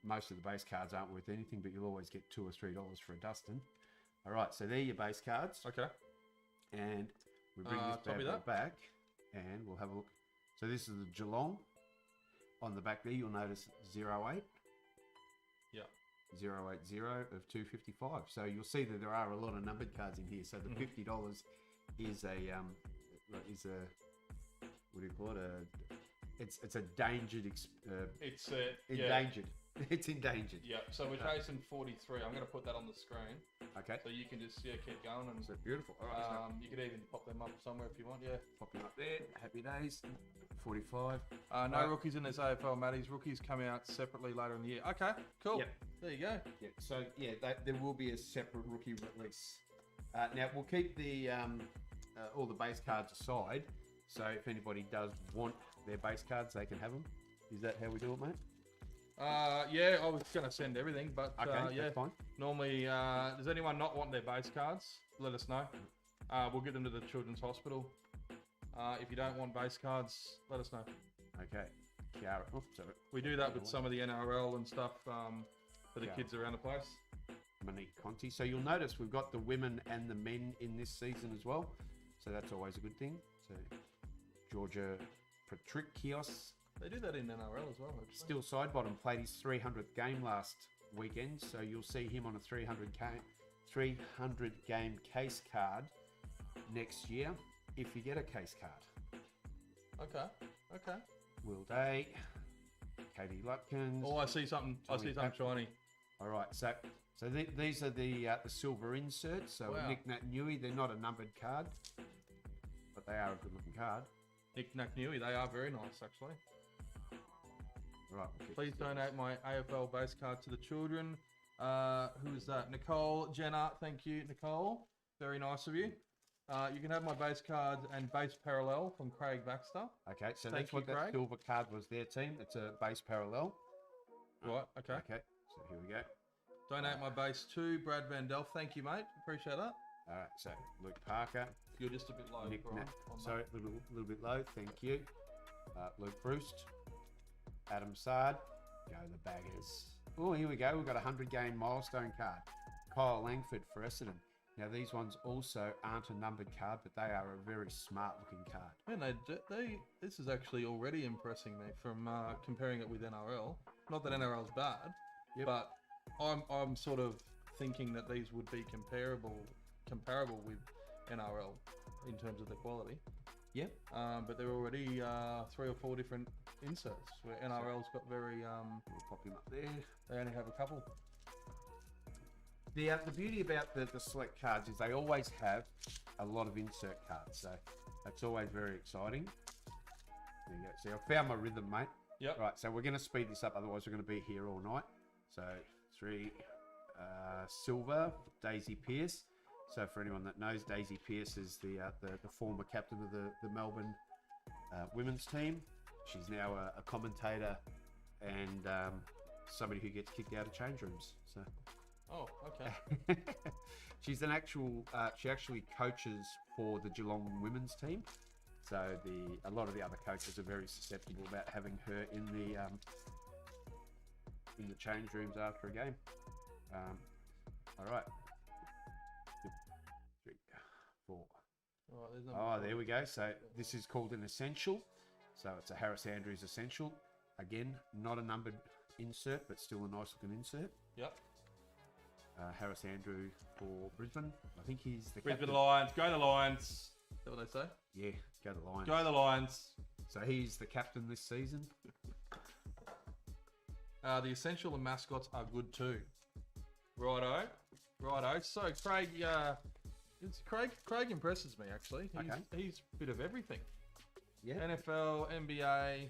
Most of the base cards aren't worth anything, but you'll always get $2 or $3 for a Dustin. All right, so they're your base cards. Okay. And we bring this copy bad boy that. back, and we'll have a look. So this is the Geelong. On the back there, you'll notice 08. Yeah. 080 of 255. So you'll see that there are a lot of numbered cards in here. So the $50 is a what do you call it? It's a endangered. It's endangered. It's endangered. Yeah. So we're chasing 43. I'm going to put that on the screen. Okay. So you can just keep going and So beautiful. All right. you could even pop them up somewhere if you want. Yeah. Pop them up there. Happy days. 45. No rookies in this AFL, Matties. Rookies come out separately later in the year. Okay, cool. Yep. There you go. Yeah. So yeah, there will be a separate rookie release. Now we'll keep the all the base cards aside. So if anybody does want their base cards, they can have them. Is that how we do it, mate? Yeah, I was going to send everything, but Okay, yeah. that's fine. Normally, does anyone not want their base cards? Let us know. We'll get them to the Children's Hospital. If you don't want base cards, let us know. Okay. Kiara. Oops, sorry. We do that with some of the NRL and stuff for the kids around the place. Monique Conti. So you'll notice we've got the women and the men in this season as well. So that's always a good thing. So Georgia Patrikios. They do that in NRL as well, actually. Still Sidebottom played his 300th game last weekend. So you'll see him on a 300 game case card next year if you get a case card. Okay. Will Day, Katie Lutkins. Oh, I see something. I see something shiny. All right, so these are the silver inserts. So Wow. Nick Nat Nui, they're not a numbered card, but they are a good looking card. Nick Naknui, they are very nice, actually. Right. Please donate my AFL base card to the children. Who is that? Nicole Jenner. Thank you, Nicole. Very nice of you. You can have my base card and base parallel from Craig Baxter. Okay, so Thank that's what you, that Craig. silver card was their team. It's a base parallel. Right, okay. Okay, so here we go. Donate my base to Brad Van Delft. Thank you, mate. Appreciate that. All right, so Luke Parker, You're just a bit low, Nick Brian. Nat, on that. sorry, a little bit low. Thank you. Luke Bruce, Adam Sard, go the Baggers. Oh, here we go. We've got a 100-game milestone card. Kyle Langford for Essendon. Now, these ones also aren't a numbered card, but they are a very smart-looking card. Man, this is actually already impressing me from comparing it with NRL. Not that NRL's bad, Yep. but I'm sort of thinking that these would be comparable with NRL in terms of the quality. Yep. But they're already 3 or 4 different inserts where NRL's got very We'll pop him up there. they only have a couple. The beauty about the select cards is they always have a lot of insert cards, so that's always very exciting. There you go. See, I found my rhythm, mate. Yep. Right, so we're going to speed this up, otherwise we're going to be here all night. So 3 silver, Daisy Pearce. So for anyone that knows, Daisy Pearce is the former captain of the Melbourne women's team. She's now a commentator and somebody who gets kicked out of change rooms. So. Oh, okay. She's an actual. She actually coaches for the Geelong women's team. So a lot of the other coaches are very susceptible about having her in the change rooms after a game. All right. 3, 4. Right, there's Oh, there we go. So this is called an essential. So it's a Harris Andrews essential. Again, not a numbered insert, but still a nice looking insert. Yep. Harris Andrew for Brisbane. I think he's the Brisbane captain. Lions. Go the Lions. Is that what they say? Yeah, go the Lions. Go the Lions. So he's the captain this season. The essential and mascots are good too. Righto. So Craig, Craig impresses me actually. He's a bit of everything. Yeah. NFL, NBA,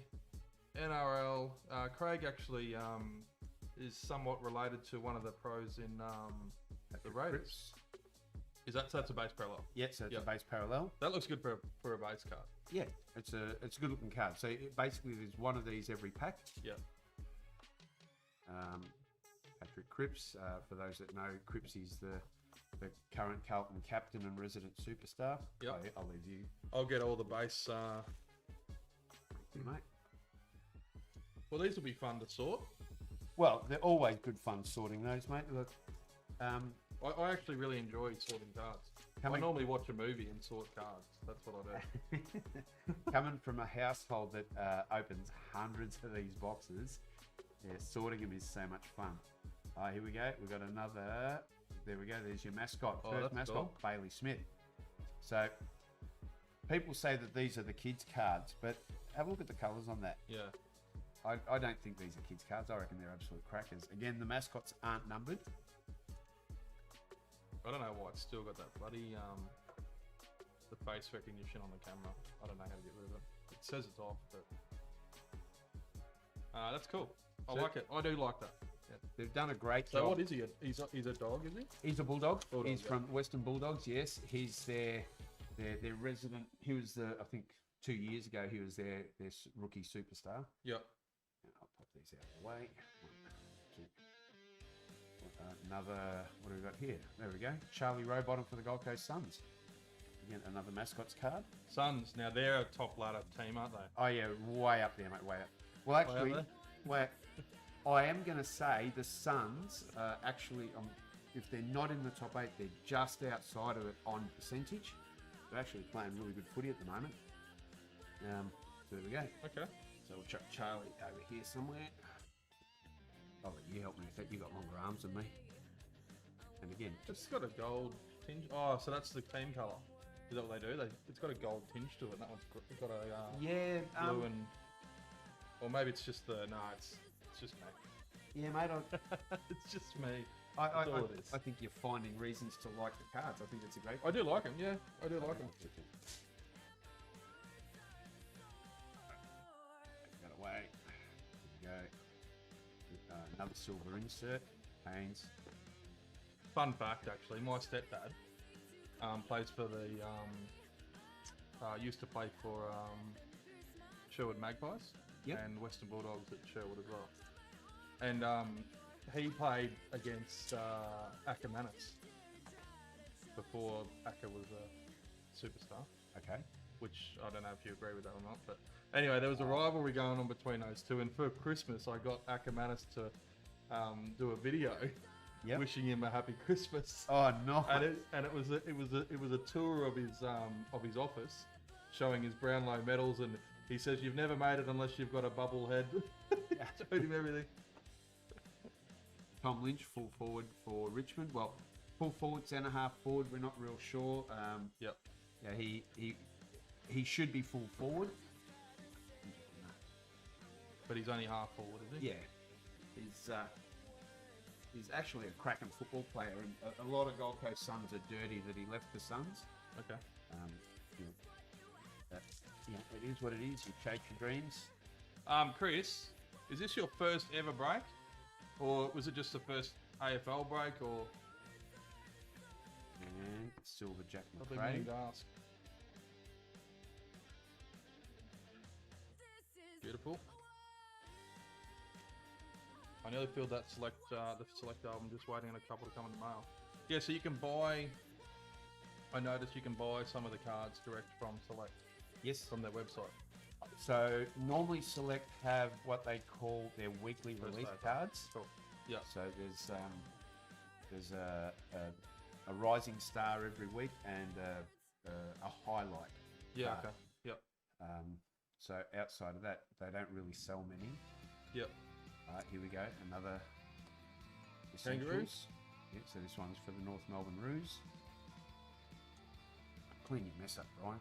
NRL. Craig actually is somewhat related to one of the pros in the Raiders. That's a base parallel? Yeah, so it's Yep. a base parallel. That looks good for a base card. Yeah, it's a good looking card. So basically, there's one of these every pack. Yeah. Patrick Cripps, for those that know, Cripps is the current Carlton captain and resident superstar. Yep. I'll leave you, I'll get all the base. mate. Well, these will be fun to sort. Well, they're always good fun sorting those, mate. Look, I actually really enjoy sorting cards. I normally watch a movie and sort cards. That's what I do. coming from a household that opens hundreds of these boxes, yeah, sorting them is so much fun. Here we go. We've got another. There we go. There's your mascot. Oh, First that's mascot, cool. Bailey Smith. So people say that these are the kids' cards, but have a look at the colours on that. Yeah. I don't think these are kids' cards. I reckon they're absolute crackers. Again, the mascots aren't numbered. I don't know why it's still got that bloody the face recognition on the camera. I don't know how to get rid of it. It says it's off, but that's cool. I So- like it. I do like that. Yeah, they've done a great So job. what is he? He's a dog, is he? He's a bulldog. Bulldog, He's yeah. from Western Bulldogs. Yes, he's their resident. He was I think 2 years ago. He was their rookie superstar. Yep. And I'll pop these out of the way. Another. What do we got here? There we go. Charlie Rowbottom for the Gold Coast Suns. Again, another mascots card. Suns. Now they're a top ladder team, aren't they? Oh yeah, way up there, mate. Way up. Well, actually, I am going to say the Suns actually, if they're not in the top 8, they're just outside of it on percentage. They're actually playing really good footy at the moment. So there we go. Okay. So we'll chuck Charlie over here somewhere. I'll let you help me with that. You've got longer arms than me. And again, It's got a gold tinge. Oh, so that's the team colour. Is that what they do? It's got a gold tinge to it. And that one's got a yeah, blue and, or maybe it's just the it's just me. yeah, mate. It's just me. I That's all it is. I think you're finding reasons to like the cards. I think it's a great. I do like them. Yeah, I do like them. Got away. There we go. Another silver insert. Haynes. Fun fact, actually, my stepdad plays for the used to play for Sherwood Magpies Yep. and Western Bulldogs at Sherwood as well. And he played against Ackermanis before Acker was a superstar, Okay. which I don't know if you agree with that or not. But anyway, there was a rivalry going on between those two, and for Christmas, I got Ackermanis to do a video Yep. wishing him a happy Christmas. Oh no. And it was a tour of his office, showing his Brownlow medals, and he says you've never made it unless you've got a bubble head. Showed him everything. Tom Lynch, full forward for Richmond. Well, full forward, centre half forward. We're not real sure. Yep. Yeah, he should be full forward. But he's only half forward, is he? Yeah, he's actually a cracking football player, and a lot of Gold Coast Suns are dirty that he left the Suns. Okay. You know, but, you know, it is what it is. You chase your dreams. Chris, is this your first ever break, or was it just the first AFL break, or? And Silver Jack I've been McRae. meaning to ask. Beautiful. I nearly filled that select album, just waiting on a couple to come in the mail. Yeah, so you can buy. I noticed you can buy some of the cards direct from Select, Yes. from their website. So normally Select have what they call their weekly First release day. cards. Cool. Yeah. So there's a rising star every week and a highlight. Yeah. card. Okay. Yep. So outside of that, they don't really sell many. Yep. Here we go, another Kangaroos? Essentials. Yeah, so this one's for the North Melbourne Roos. Clean your mess up, Brian.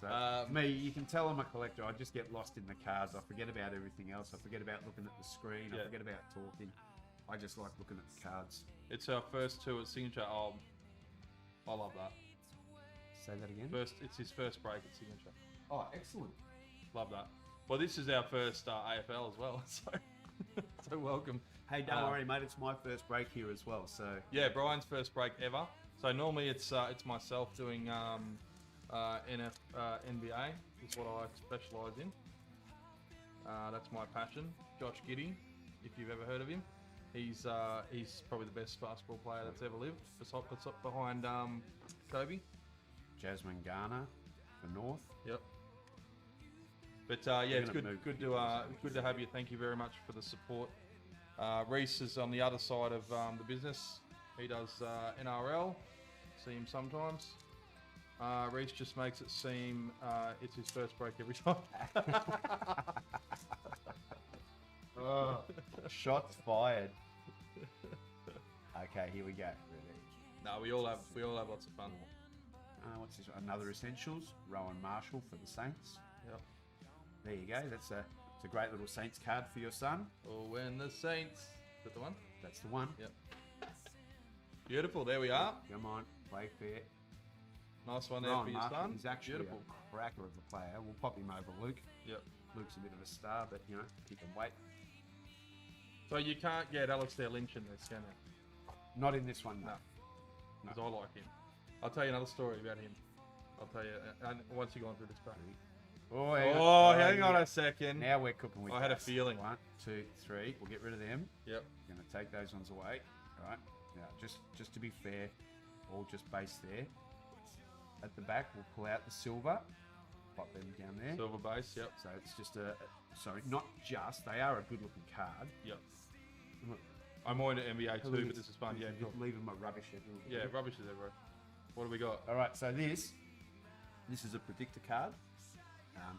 So for me, you can tell I'm a collector. I just get lost in the cards. I forget about everything else. I forget about looking at the screen. Yeah. I forget about talking. I just like looking at the cards. It's our first tour at Signature. Oh, I love that. Say that again. It's his first break at Signature. Oh, excellent. Love that. Well, this is our first AFL as well, so so welcome. Hey, don't worry, mate. It's my first break here as well. So Yeah, Brian's first break ever. So normally it's myself doing NBA is what I specialise in. That's my passion. Josh Giddey, if you've ever heard of him, he's probably the best basketball player that's ever lived, behind Kobe. Jasmine Garner for North. Yep. But yeah, it's gonna good move to have you. Thank you very much for the support. Reese is on the other side of the business. He does NRL. See him sometimes. Reese just makes it seem it's his first break every time. Shots fired. Okay, here we go. No, we all have lots of fun. What's this? Another Essentials. Rowan Marshall for the Saints. Yep. There you go. It's a great little Saints card for your son. Oh, when the Saints. Is that the one? That's the one. Yep. Beautiful. There we are. Come on, play fair. Nice one there Rowan for your Marshall son. is actually Beautiful. a cracker of a player. We'll pop him over Luke. Yep. Luke's a bit of a star, but he can wait. So you can't get Alistair Lynch in this, can you? Not in this one, no. Because I like him. I'll tell you another story about him. I'll tell you once you've gone through this part. Oh, Hang on a second. Now we're cooking with I had a gas. feeling. 1, 2, 3. We'll get rid of them. Yep. Going to take those ones away. All right. Now, just to be fair, all just base there. At the back, we'll pull out the silver. Pop them down there. Silver base, yep. So it's just sorry, not just. They are a good-looking card. Yep. I'm more into NBA too, but this is fun. Yeah, just leaving my rubbish everywhere. yeah, rubbish is everywhere. What do we got? All right. So this is a predictor card.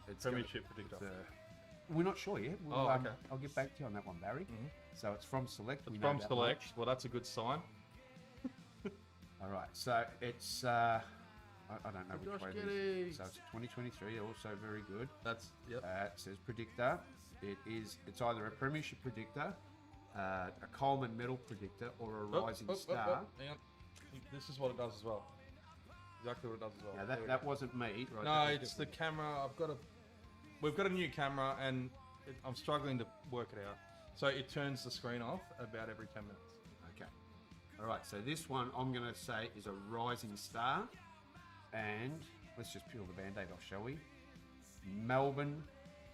It's Premiership predictor. We're not sure yet. We'll, okay. I'll get back to you on that one, Barry. So it's from Select. It's we know from that Select. much. Well, that's a good sign. All right. So it's I don't know which way it is. So it's 2023. Also very good. That's yep. It says predictor. It's either a Premiership predictor, a Coleman Medal predictor, or a Rising Star. Hang on. This is what it does as well. Exactly what it does as well. Now that wasn't me. Right, no, that was it's the camera. We've got a new camera, and I'm struggling to work it out. So it turns the screen off about every 10 minutes. Okay. All right. So this one I'm going to say is a Rising Star, and let's just peel the Band-Aid off, shall we? Melbourne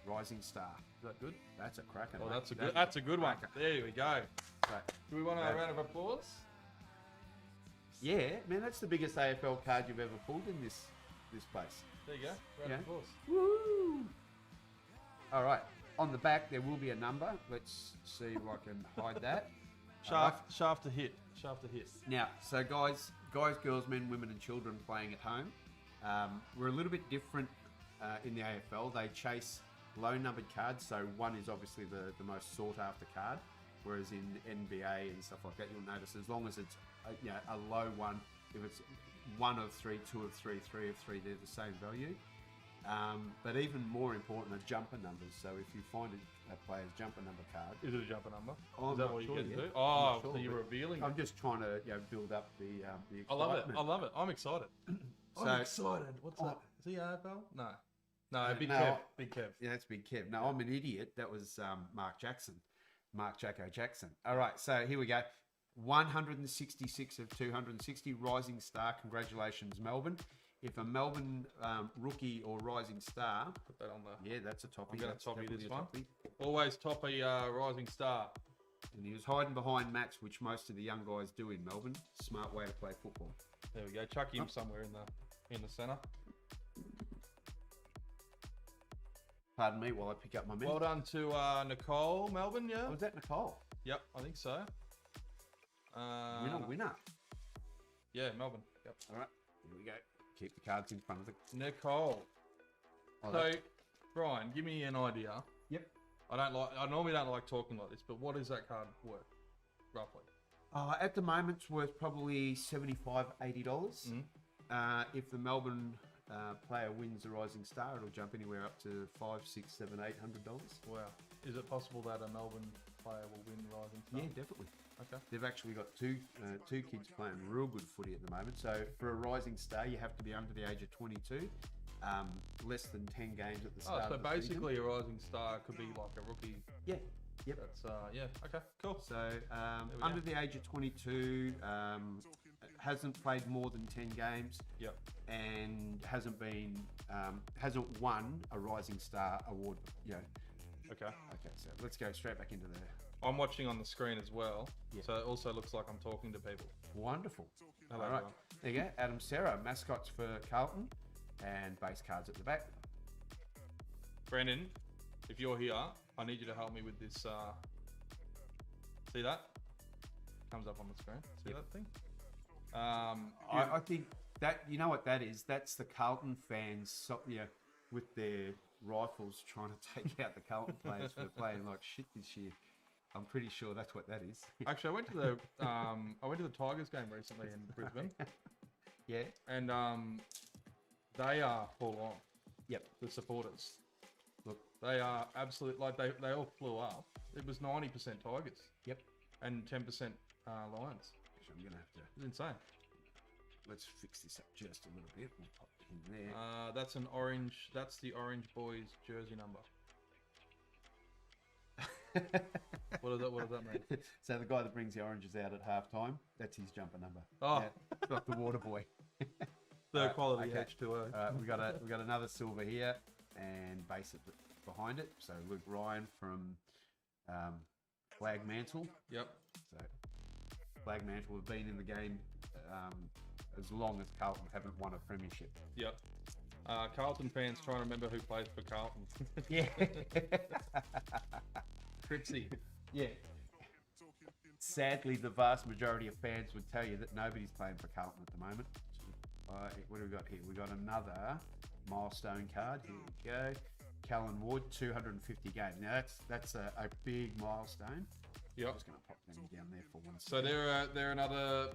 Rising Star. Is that good? That's a cracker. Oh, mate. that's a good one. There we go. Right. Do we want a round of applause? Yeah, man, that's the biggest AFL card you've ever pulled in this place. There you go. Round of applause. Woo! All right. On the back, there will be a number. Let's see if I can hide that. Shaft to hit. Shaft to hit. Now, so guys, girls, men, women, and children playing at home, we're a little bit different in the AFL. They chase low-numbered cards, so 1 is obviously the most sought-after card, whereas in NBA and stuff like that, you'll notice as long as it's a low one, if it's 1 of 3, 2 of 3, 3 of 3, they're the same value. But even more important are jumper numbers. So if you find a player's jumper number card, Is it a jumper number? Oh, Is that I'm what not you sure get yet. to? I'm Oh, not sure, so you're but revealing I'm it. just trying to build up the I love it. excitement. I love it. I'm excited. So- I'm excited. What's that? Is he AFL? No. No, Big no. Kev. Big Kev. Yeah, that's Big Kev. No, I'm an idiot. That was Mark Jacko Jackson. All right, so here we go. 166 of 260, Rising Star. Congratulations, Melbourne. If a Melbourne rookie or Rising Star, Put that on the. yeah, that's a toppy. I'm gonna That's toppy definitely this a one. toppy. Always toppy Rising Star. And he was hiding behind Max, which most of the young guys do in Melbourne. Smart way to play football. There we go. Chuck him somewhere in the centre. Pardon me while I pick up my men. Well done to Nicole, Melbourne. Yeah. Was that Nicole? Yep, I think so. Winner. Yeah, Melbourne. Yep. All right, here we go. Keep the cards in front of the. Nicole. Oh, So, that's- Brian, give me an idea. Yep. I normally don't like talking like this, but what is that card worth, roughly? At the moment, it's worth probably $75, $80. If the Melbourne player wins the Rising Star, it'll jump anywhere up to $500, $600, $700, $800. Wow. Is it possible that a Melbourne player will win Rising Star? Yeah, definitely. Okay. They've actually got two kids playing real good footy at the moment. So for a Rising Star, you have to be under the age of 22, less than 10 games at the start Oh, so of the season. basically a Rising Star could be like a rookie. Yeah. Yep. That's yeah. Okay. Cool. So we under go. the age of 22, hasn't played more than 10 games. Yep. And hasn't won a Rising Star award. Okay. Okay, so let's go straight back into there. I'm watching on the screen as well, Yeah. so it also looks like I'm talking to people. Wonderful. Hello, All right, everyone. there you go. Adam Serra, mascots for Carlton, and base cards at the back. Brandon, if you're here, I need you to help me with this. See that? Comes up on the screen. See that thing? I think that, you know what that is? That's the Carlton fans, with their rifles trying to take out the Carlton players for playing like shit this year. I'm pretty sure that's what that is. Actually, I went to the Tigers game recently in Brisbane, Yeah. and they are full on. Yep. The supporters, Look. they are absolute. Like they all flew up. It was 90% Tigers. Yep. And 10% Lions. Actually, I'm gonna have to. It's insane. Let's fix this up just a little bit. We'll pop it in there. That's an orange. That's the Orange Boys jersey number. What does that mean? So the guy that brings the oranges out at halftime, that's his jumper number. Oh. Yeah, not the water boy. Third quality okay. H2O. we got another silver here, and base it behind it. So Luke Ryan from Flagmantle. Yep. So Flagmantle have been in the game as long as Carlton haven't won a premiership. Yep. Carlton fans trying to remember who plays for Carlton. Yeah. Trixie. Yeah. Sadly, the vast majority of fans would tell you that nobody's playing for Carlton at the moment. What do we got here? We got another milestone card. Here we go. Callan Wood, 250 games. Now that's a big milestone. Yep. I'm just going to pop them down there for 1 So second. they're another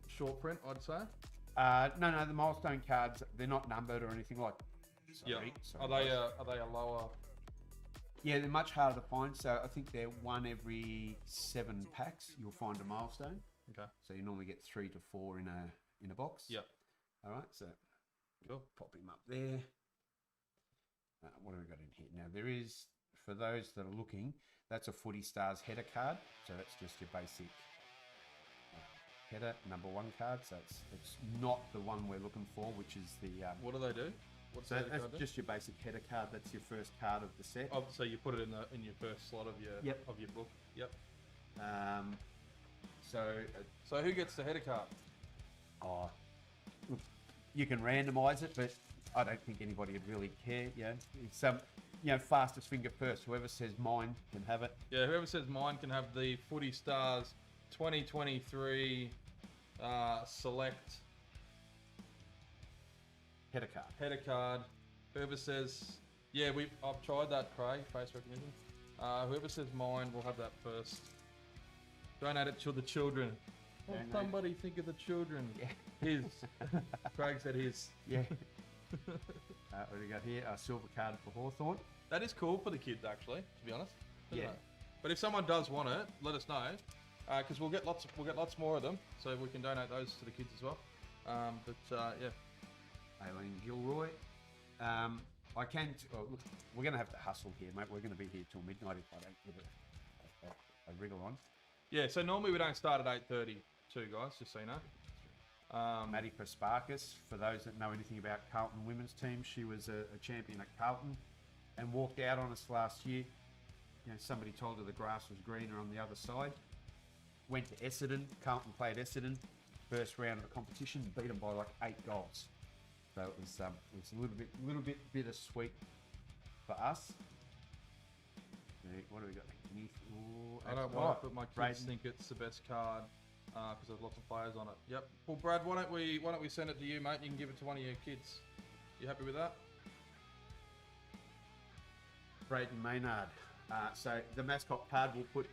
short print, I'd say. No, the milestone cards, they're not numbered or anything like. Sorry. Are they a lower? Yeah, they're much harder to find. So I think they're one every 7 packs. You'll find a milestone. Okay. So you normally get 3 to 4 in a box. Yep. All right. So Cool. pop him up there. What have we got in here? Now there is, for those that are looking, that's a Footy Stars header card. So that's just your basic header number 1 card. So it's not the one we're looking for, which is the. What do they do? What's So the header that's card do? just your basic header card. That's your first card of the set. Oh, so you put it in your first slot of your Yep. of your book. Yep. So who gets the header card? look, you can randomise it, but I don't think anybody would really care. It's fastest finger first. Whoever says mine can have it. Yeah, whoever says mine can have the Footy Stars 2023 select Header card. header card. Whoever says, I've tried that, Craig, face recognition. Whoever says mine will have that first. Donate it to the children. Oh, Donate. somebody think of the children. Yeah. His. Craig said his. Yeah. What do we got here? A silver card for Hawthorn. That is cool for the kids, actually, to be honest. Isn't Yeah. it? But if someone does want it, let us know, because we'll get lots more of them, so we can donate those to the kids as well. Yeah. Aileen Gilroy. Look, we're going to have to hustle here, mate. We're going to be here till midnight if I don't get a wriggle on. Yeah. So normally we don't start at 8:30, too, guys. Just so you know. Maddie Prasparkas, for those that know anything about Carlton women's team, she was a champion at Carlton and walked out on us last year. Somebody told her the grass was greener on the other side. Went to Essendon. Carlton played Essendon. First round of the competition, beat them by like 8 goals. So it was a little bit bittersweet for us. What do we got? I don't want it, but my kids think it's the best card because there's lots of players on it. Yep. Well, Brad, why don't we send it to you, mate? You can give it to one of your kids. You happy with that? Braden Maynard. So the mascot card, we'll put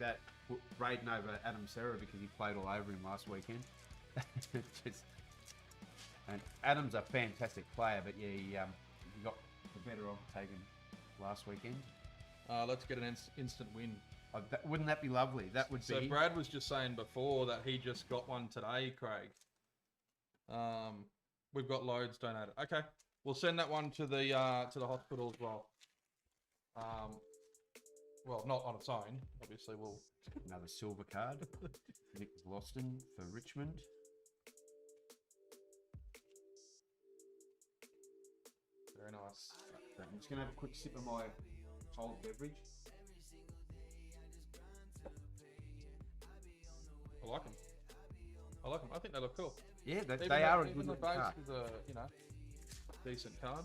Braden over Adam Serra because he played all over him last weekend. And Adam's a fantastic player, but yeah, he got the better of taken last weekend. Let's get an instant win. Wouldn't that be lovely? That would be. So Brad was just saying before that he just got one today, Craig. We've got loads donated. Okay, we'll send that one to the hospital as well. Well, not on its own. Obviously, we'll. Another silver card. Nick Gloston for Richmond. Very nice. I'm just going to have a quick sip of my cold beverage. I like them. I think they look cool. Yeah, Even they are a even good the base card. is a decent card.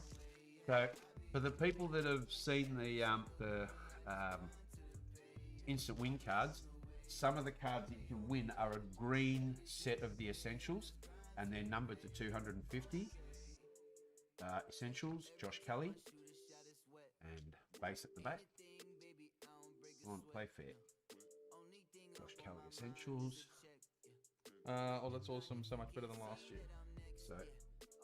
So, for the people that have seen the instant win cards, some of the cards that you can win are a green set of the essentials, and they're numbered to 250. Essentials, Josh Kelly, and base at the back. Come on, play fair. Kelly Essentials. Oh, that's awesome. So much better than last year.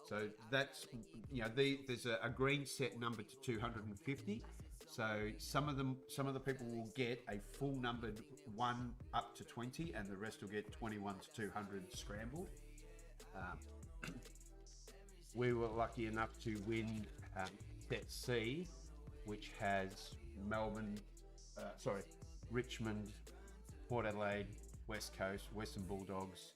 So that's, there's a green set number to 250. So some of the people will get a full numbered 1 up to 20, and the rest will get 21 to 200 scrambled. We were lucky enough to win set C, which has Richmond, Port Adelaide, West Coast, Western Bulldogs.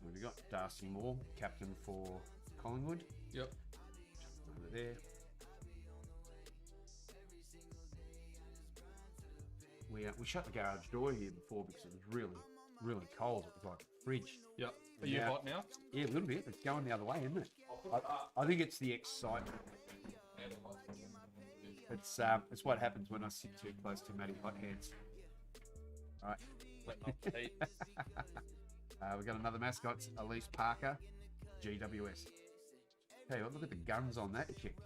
What have we got? Darcy Moore, captain for Collingwood. Yep. Over there. We shut the garage door here before because it was really, really cold. It was like a fridge. Yep. Are you hot now? Yeah, a little bit. It's going the other way, isn't it? I think it's the excitement. It's what happens when I sit too close to Matty Hot Hands. All right. We've got another mascot, Elise Parker, GWS. Hey, look at the guns on that chick.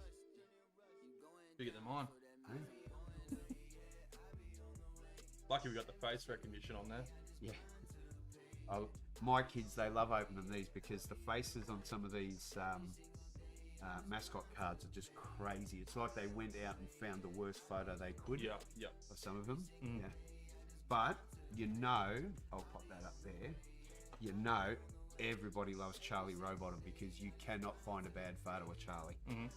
Bigger than mine. Hey? Lucky we got the face recognition on there. Yeah. Oh, my kids, they love opening these because the faces on some of these mascot cards are just crazy. It's like they went out and found the worst photo they could. Yeah. Of some of them. Mm. Yeah. But I'll pop that up there. Everybody loves Charlie Rowbottom because you cannot find a bad photo of Charlie. Mm-hmm.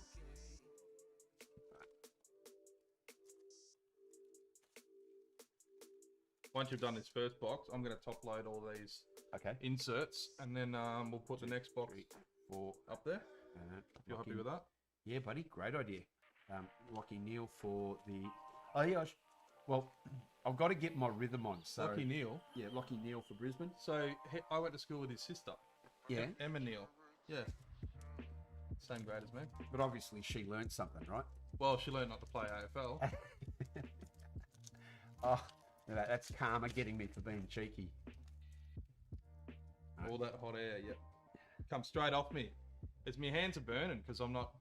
Once you've done this first box, I'm going to top load all these inserts, and then we'll put the next box 3, 4 up there. You're happy with that? Yeah, buddy. Great idea. Lockie Neal for the... Oh, yeah. Well, I've got to get my rhythm on. So Lockie Neal? Yeah, Lockie Neal for Brisbane. So I went to school with his sister. Yeah. Emma Neal. Yeah. Same grade as me. But obviously she learned something, right? Well, she learned not to play AFL. Oh, that's karma getting me for being cheeky. All that hot air, yep. Come straight off me. It's my hands are burning because I'm not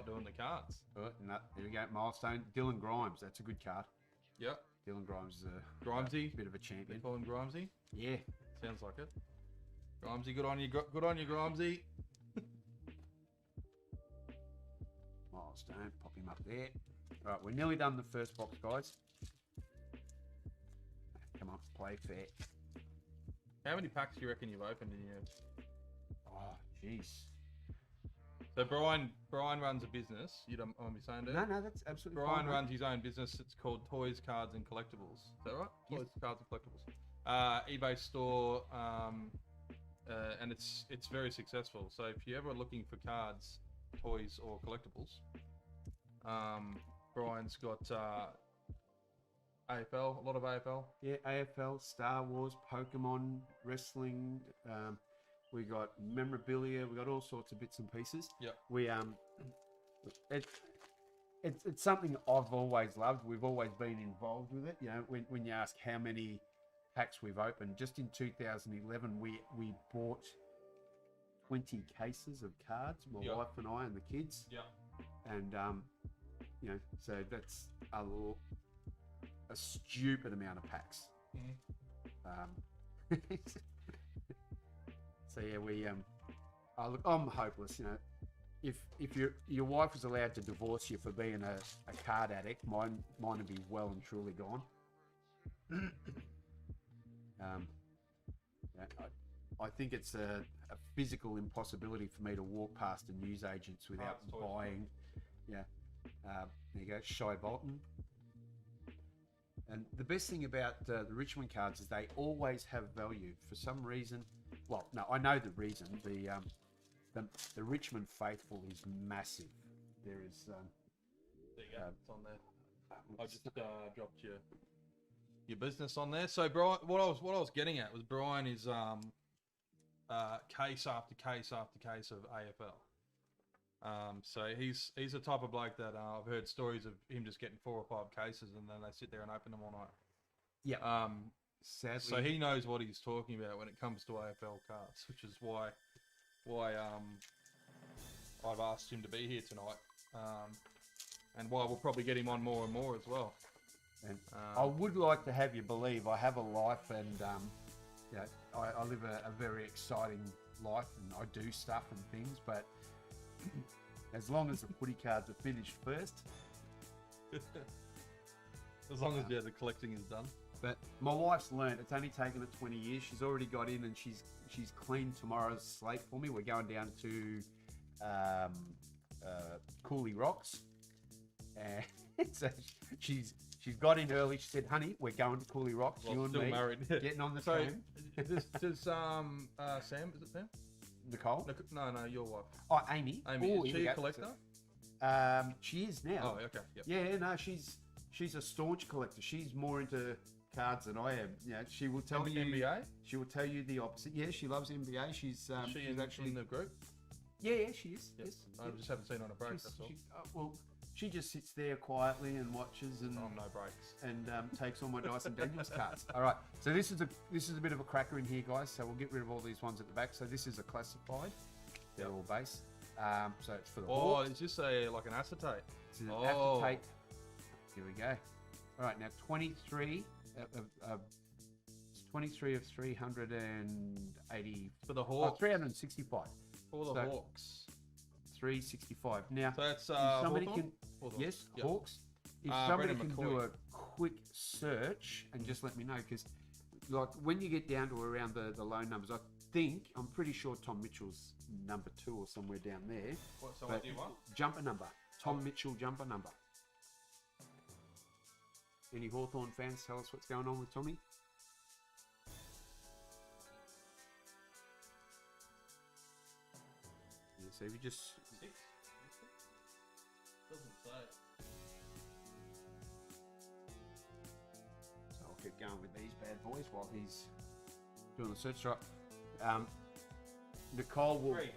doing the cards. Oh, no, there we go. Milestone. Dylan Grimes. That's a good card. Yep. Dylan Grimes is Grimesy. a bit of a champion. They call him Grimesy? Yeah. Sounds like it. Grimesy, good on you, Grimesy. Milestone, pop him up there. All right, we're nearly done the first box, guys. Come on, play fair. How many packs do you reckon you've opened in your... Oh, jeez. So Brian runs a business. You don't mind me saying that? No, that's absolutely Brian fine. runs his own business. It's called Toys, Cards and Collectibles. Is that right? Yes. Toys, Cards and Collectibles. eBay store, and it's very successful. So if you're ever looking for cards, toys or collectibles, Brian's got AFL, a lot of AFL. Yeah, AFL, Star Wars, Pokemon, wrestling. We got memorabilia. We got all sorts of bits and pieces. Yep. We it's something I've always loved. We've always been involved with it. You know, when you ask how many packs we've opened, just in 2011 we bought 20 cases of cards. My Yep. wife and I and the kids. Yeah. And so that's a stupid amount of packs. Mm-hmm. So yeah, look, I'm hopeless. You know, if your wife was allowed to divorce you for being a card addict, mine would be well and truly gone. I think it's a physical impossibility for me to walk past a newsagent's without buying. Yeah, there you go, Shy Bolton. And the best thing about the Richmond cards is they always have value for some reason. Well, no, I know the reason. The Richmond faithful is massive. There is. There you go. It's on there. I just dropped your business on there. So Brian, what I was getting at was Brian is case after case after case of AFL. So he's the type of bloke that I've heard stories of him just getting 4 or 5 cases and then they sit there and open them all night. Yeah. Sadly. So he knows what he's talking about when it comes to AFL cards, which is why I've asked him to be here tonight, and why we'll probably get him on more and more as well. And I would like to have you believe I have a life, and I live a very exciting life, and I do stuff and things. But as long as the footy cards are finished first, As long as the collecting is done. But my wife's learned. It's only taken her 20 years. She's already got in, and she's cleaned tomorrow's slate for me. We're going down to Cooley Rocks, and so she's got in early. She said, "Honey, we're going to Cooley Rocks. Well, you and still me, married. getting on the So, train." does Sam? Is it Sam? Nicole? No, your wife. Oh, Amy. Amy, Ooh, is here she we a go. collector? She is now. Oh, okay. Yep. Yeah, no, she's a staunch collector. She's more into cards than I am. Yeah, she will tell you NBA? She will tell you the opposite. Yeah, she loves NBA. She's She's actually in the group. Yeah, she is. Yep. Yes. I just haven't seen her on a break. That's all. Well, she just sits there quietly and watches and No breaks. and takes all my Dyson Daniels cards. All right. So this is a bit of a cracker in here, guys. So we'll get rid of all these ones at the back. So this is a classified. They're all base. So it's for the Oh, Hawks. is this like an acetate? It's an Oh. acetate. Here we go. All right, now 23 of 380. For the Oh, Hawks. 365. For the So- Hawks. 365. Now, So that's if somebody Hawthorn? can, yes, Yep. Hawks. If somebody Brendan can do McCoy. a quick search and just let me know, because like when you get down to around the low numbers, I'm pretty sure Tom Mitchell's number 2 or somewhere down there. What, so But what do you want? jumper number. Tom Mitchell jumper number. Any Hawthorn fans tell us what's going on with Tommy? Yeah, so if you just... 6? Doesn't say. So I'll keep going with these bad boys while he's doing the search. Right. Nicole will... 3.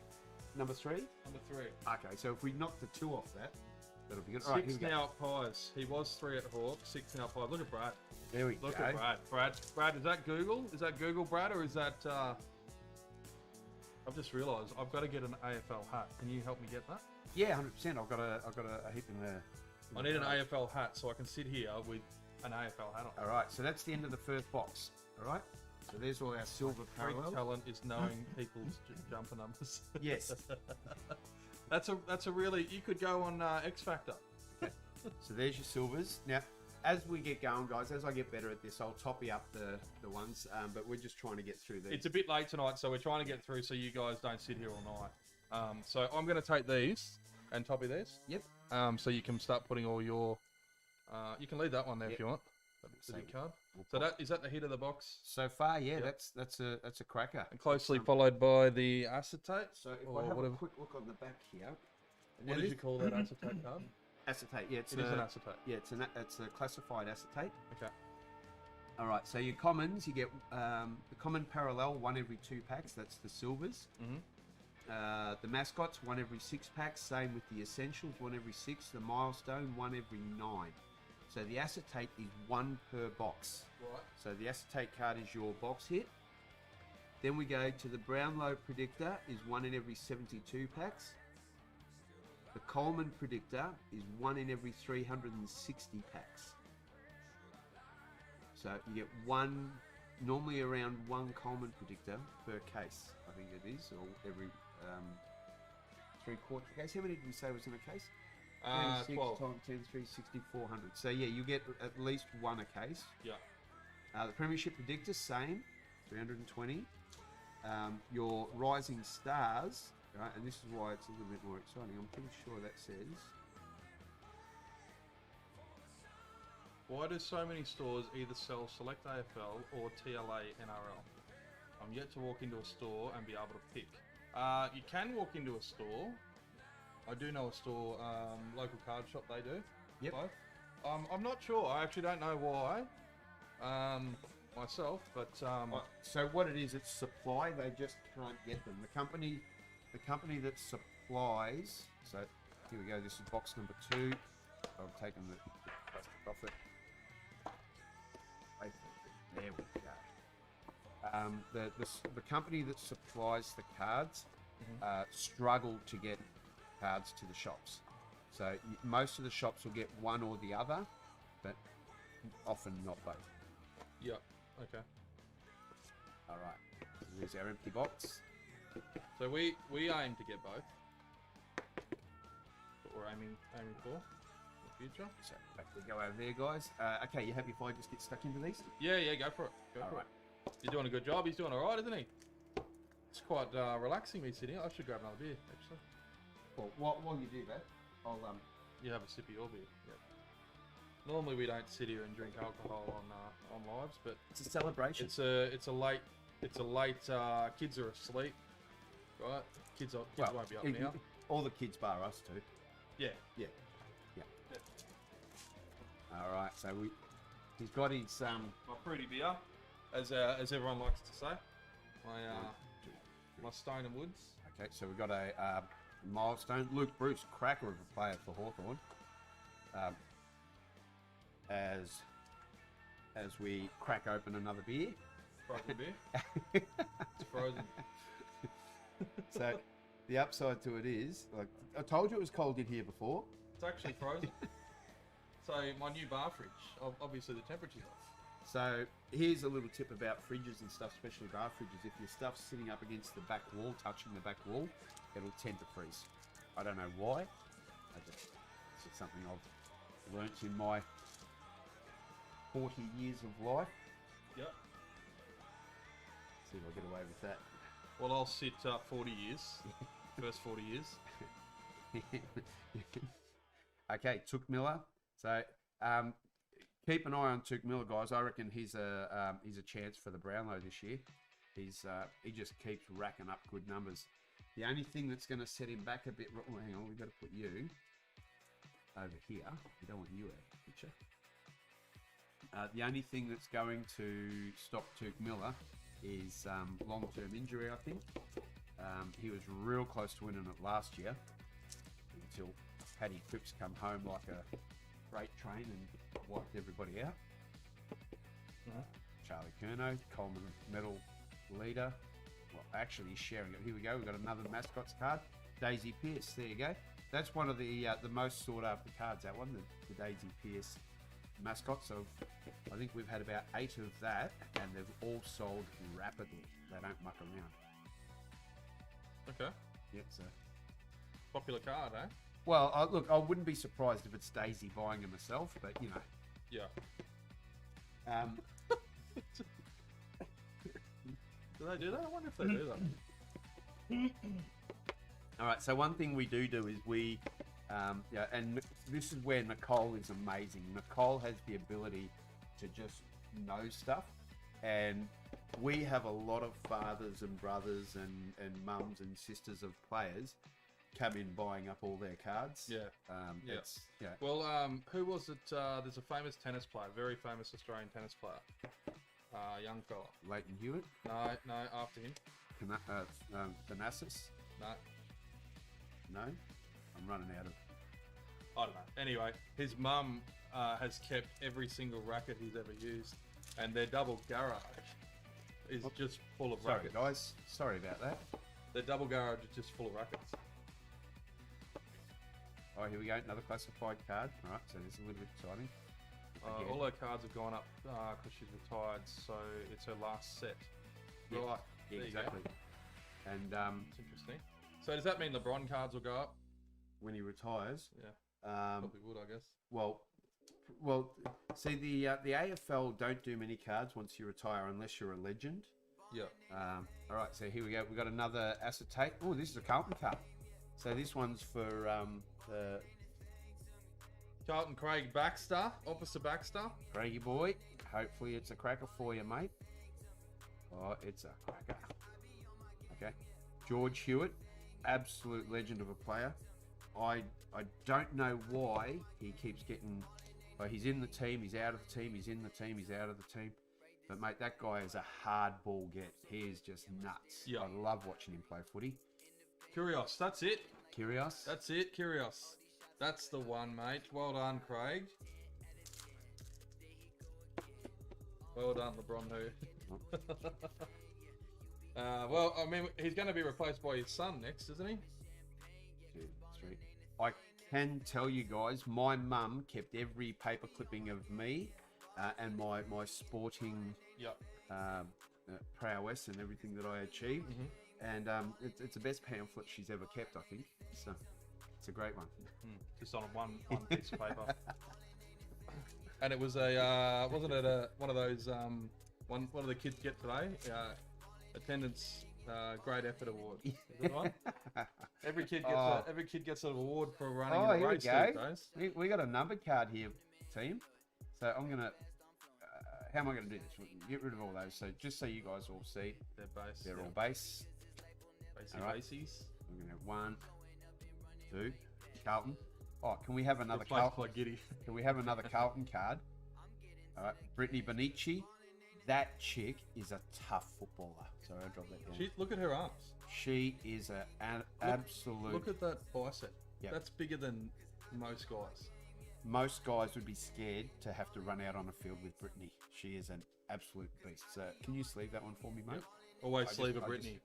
Number 3? Number 3. Okay, so if we knock the 2 off that, that'll be good. All right, 6 here we go. now at Pies. He was 3 at Hawks. 6 now at Pies. Look at Brad. There we Look go. at Brad. Brad, is that Google? Is that Google, Brad, or is that? I've just realised I've got to get an AFL hat. Can you help me get that? Yeah, 100%. I've got a heap in there. I need an AFL hat so I can sit here with an AFL hat on. All right, so that's the end of the first box. All right, so there's all our silver Freak parallels. talent is knowing people's jumper numbers. Yes. That's a really, you could go on X Factor. So there's your silvers. Now, as we get going, guys, as I get better at this, I'll toppy up the ones, but we're just trying to get through these. It's a bit late tonight, so we're trying to get through so you guys don't sit here all night. So I'm going to take these and toppy these. Yep. So you can start putting all your. You can leave that one there if you want. That's a big card. So is that the hit of the box? So far, yeah, Yep. that's a cracker. And closely followed by the acetate. So if or I have whatever. a quick look on the back here, What did you call that acetate card? acetate? Yeah, it's It is an acetate. Yeah, it's a classified acetate. Okay. All right, so your commons, you get the common parallel, 1 every 2 packs. That's the silvers. Mm-hmm. The mascots, 1 every 6 packs. Same with the essentials, 1 every 6. The milestone, 1 every 9. So the acetate is 1 per box. Right. So the acetate card is your box hit. Then we go to the Brownlow predictor, is 1 in every 72 packs. The Coleman predictor is 1 in every 360 packs. So you get one, normally around 1 Coleman predictor per case, I think it is, or every 3/4 case. How many did we say was in a case? 12. times 10, 360, 400. So yeah, you get at least 1 a case. Yeah. The Premiership predictor, same, 320. Your Rising Stars, right, and this is why it's a little bit more exciting. I'm pretty sure that says... Why do so many stores either sell Select AFL or TLA NRL? I'm yet to walk into a store and be able to pick. You can walk into a store. I do know a store, local card shop, they do. Yep. Both. I'm not sure. I actually don't know why myself, but So what it is, it's supply. They just can't get them. The company that supplies. So here we go. This is box number 2. I've taken the plastic off it. There we go. The company that supplies the cards struggle to get cards to the shops. So most of the shops will get one or the other, but often not both. Yep. Okay. All right. There's our empty box. So we aim to get both. What we're aiming for in the future. So back we go over there, guys. Okay, you happy if I just get stuck into these? Yeah, go for it. Go All for right. it. You're doing a good job. He's doing all right, isn't he? It's quite relaxing me sitting here. I should grab another beer, actually. Well, while you do that, I'll You have a sip of your beer. Yep. Normally we don't sit here and drink alcohol on lives, but It's a celebration. it's a late kids are asleep, right? Kids won't be up now. All the kids bar us too. Yeah. Yeah. All right. So he's got his My fruity beer, as everyone likes to say. My Stone and Woods. Okay, so we've got a milestone. Luke Bruce, cracker of a player for Hawthorn. As we crack open another beer. Frozen beer. It's frozen. So the upside to it is, like I told you, it was cold in here before. It's actually frozen. So my new bar fridge, obviously the temperature's off. So here's a little tip about fridges and stuff, especially bar fridges. If your stuff's sitting up against the back wall, touching the back wall, it'll tend to freeze. I don't know why. It's just something I've learnt in my 40 years of life. Yep. See if I get away with that. Well, I'll sit 40 years. First 40 years. Okay, Took Miller. So keep an eye on Took Miller, guys. I reckon he's a chance for the Brownlow this year. He just keeps racking up good numbers. The only thing that's going to set him back a bit. Oh, hang on, we've got to put you over here. We don't want you out of the picture. The only thing that's going to stop Took Miller is long-term injury, I think. He was real close to winning it last year until Paddy Cripps come home like a freight train and wiped everybody out. Charlie Curnow, Coleman medal leader. Well, actually he's sharing it. Here we go. We've got another mascots card. Daisy Pearce. There you go. That's one of the most sought after cards, that one, the Daisy Pearce mascot. So I think we've had about 8 of that, and they've all sold rapidly. They don't muck around. Okay. Yep. So Popular card, eh? well, look, I wouldn't be surprised if it's Daisy buying them herself, but you know. Yeah. Do they do that? I wonder if they do that. All right. So one thing we do is we, and this is where Nicole is amazing. Nicole has the ability to just know stuff, and we have a lot of fathers and brothers and mums and sisters of players come in buying up all their cards. Yeah. Yeah. Yeah. Well, who was it? There's a famous tennis player, very famous Australian tennis player. Young fella. Leighton Hewitt. No, after him. Thanasis. No, No, I'm running out of. I don't know. Anyway, his mum has kept every single racket he's ever used, and their double garage is just full of Sorry, rackets. guys. Sorry about that. Their double garage is just full of rackets. Oh, here we go. Another classified card. All right, so this is a little bit exciting. Again. All her cards have gone up because she's retired, so it's her last set. Yeah, Right. yeah, There you go. exactly. And It's interesting. So does that mean LeBron cards will go up? when he retires, Yeah, um, probably would, I guess. well, see the AFL don't do many cards once you retire unless you're a legend. Yeah. All right, so here we go. We've got another acetate. Oh, this is a Carlton card. So this one's for the Carlton Craig Baxter, Officer Baxter. Craigie boy. Hopefully it's a cracker for you, mate. Oh, it's a cracker. Okay. George Hewitt, absolute legend of a player. I don't know why he keeps getting. Well, he's in the team, he's out of the team, he's in the team, he's out of the team. But mate, that guy is a hard ball get. He is just nuts. Yeah. I love watching him play footy. Curios, that's it. Curious. That's it, Curios. That's the one, mate. Well done, Craig. Well done, LeBron. Who? Well, I mean, he's going to be replaced by his son next, isn't he? 2, 3. I can tell you guys, my mum kept every paper clipping of me and my sporting Yep. prowess and everything that I achieved. And it's the best pamphlet she's ever kept, I think. So it's a great one. Just on one piece of paper. And it was a wasn't it one of those one of the kids get today attendance great effort award. Is it right? Every kid gets an award for running in a here race we go. these days. We got a numbered card here, team. So I'm gonna. How am I gonna do this? We can get rid of all those. So just so you guys all see, They're base. they're all base. Basey All right. bases. We're gonna have 1, 2, Carlton. Oh, can we have another Place Carlton? like Giddy. Can we have another Carlton card? All right, Brittany Bonici. That chick is a tough footballer. Sorry, I dropped that down. Look at her arms. She is an absolute. Look at that bicep. Yep. That's bigger than most guys. Most guys would be scared to have to run out on a field with Brittany. She is an absolute beast. So can you sleeve that one for me, mate? Yep. Always I sleeve just- a I Brittany.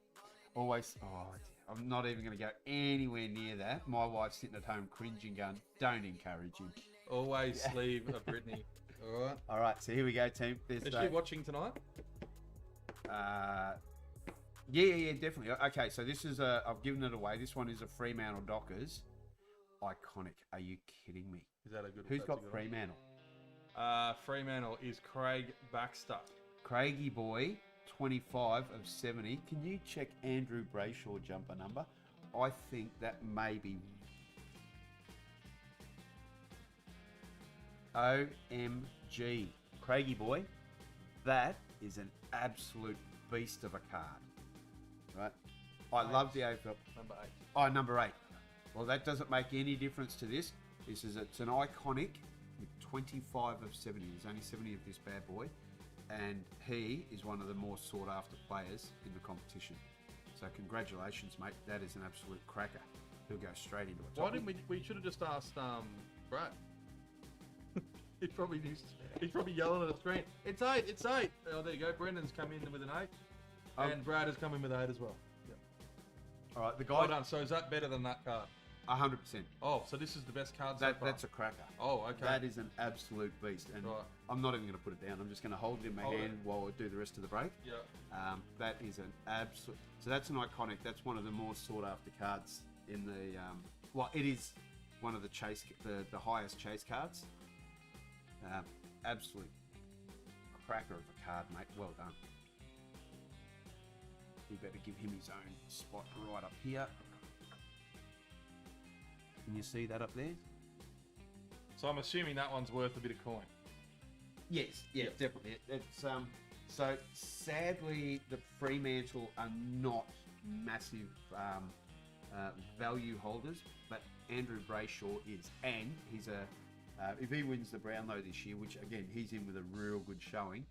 Always. Oh, I'm not even going to go anywhere near that. My wife's sitting at home cringing, going, "Don't encourage him." Always sleeve a Brittany. All right. All right, so here we go, team. There's Is she watching tonight? yeah, definitely. Okay, so this is I've given it away. This one is a Fremantle Dockers. Iconic. Are you kidding me? Is that a good? Who's that's a got good one. Fremantle? Fremantle is Craig Baxter. Craigie boy, 25 of 70. Can you check Andrew Brayshaw jumper number? I think that may be OMG. Craigie boy, that is an absolute beast of a card. Right? I love the AFL. Number 8. Oh, number 8. Well, that doesn't make any difference to this. It's an iconic with 25 of 70. There's only 70 of this bad boy. And he is one of the more sought after players in the competition. So congratulations, mate. That is an absolute cracker. He'll go straight into it. Why didn't we should have just asked Brad. He's probably yelling at the screen. It's 8, it's 8. Oh, there you go. Brendan's come in with an 8. And Brad has come in with 8 as well. Yep. All right, the guy. Well done. So is that better than that card? 100%. Oh, so this is the best card so far. That's a cracker. Oh, okay. That is an absolute beast. And Right. I'm not even going to put it down. I'm just going to hold it in my hand while I do the rest of the break. Yeah. That is an absolute. So that's an iconic. That's one of the more sought after cards in the. Well, it is one of the the highest chase cards. Absolute cracker of a card, mate. Well done. You better give him his own spot right up here. Can you see that up there? So I'm assuming that one's worth a bit of coin. Yes, definitely. It's so sadly the Fremantle are not massive value holders, but Andrew Brayshaw is, and he's a if he wins the Brownlow this year, which again he's in with a real good showing,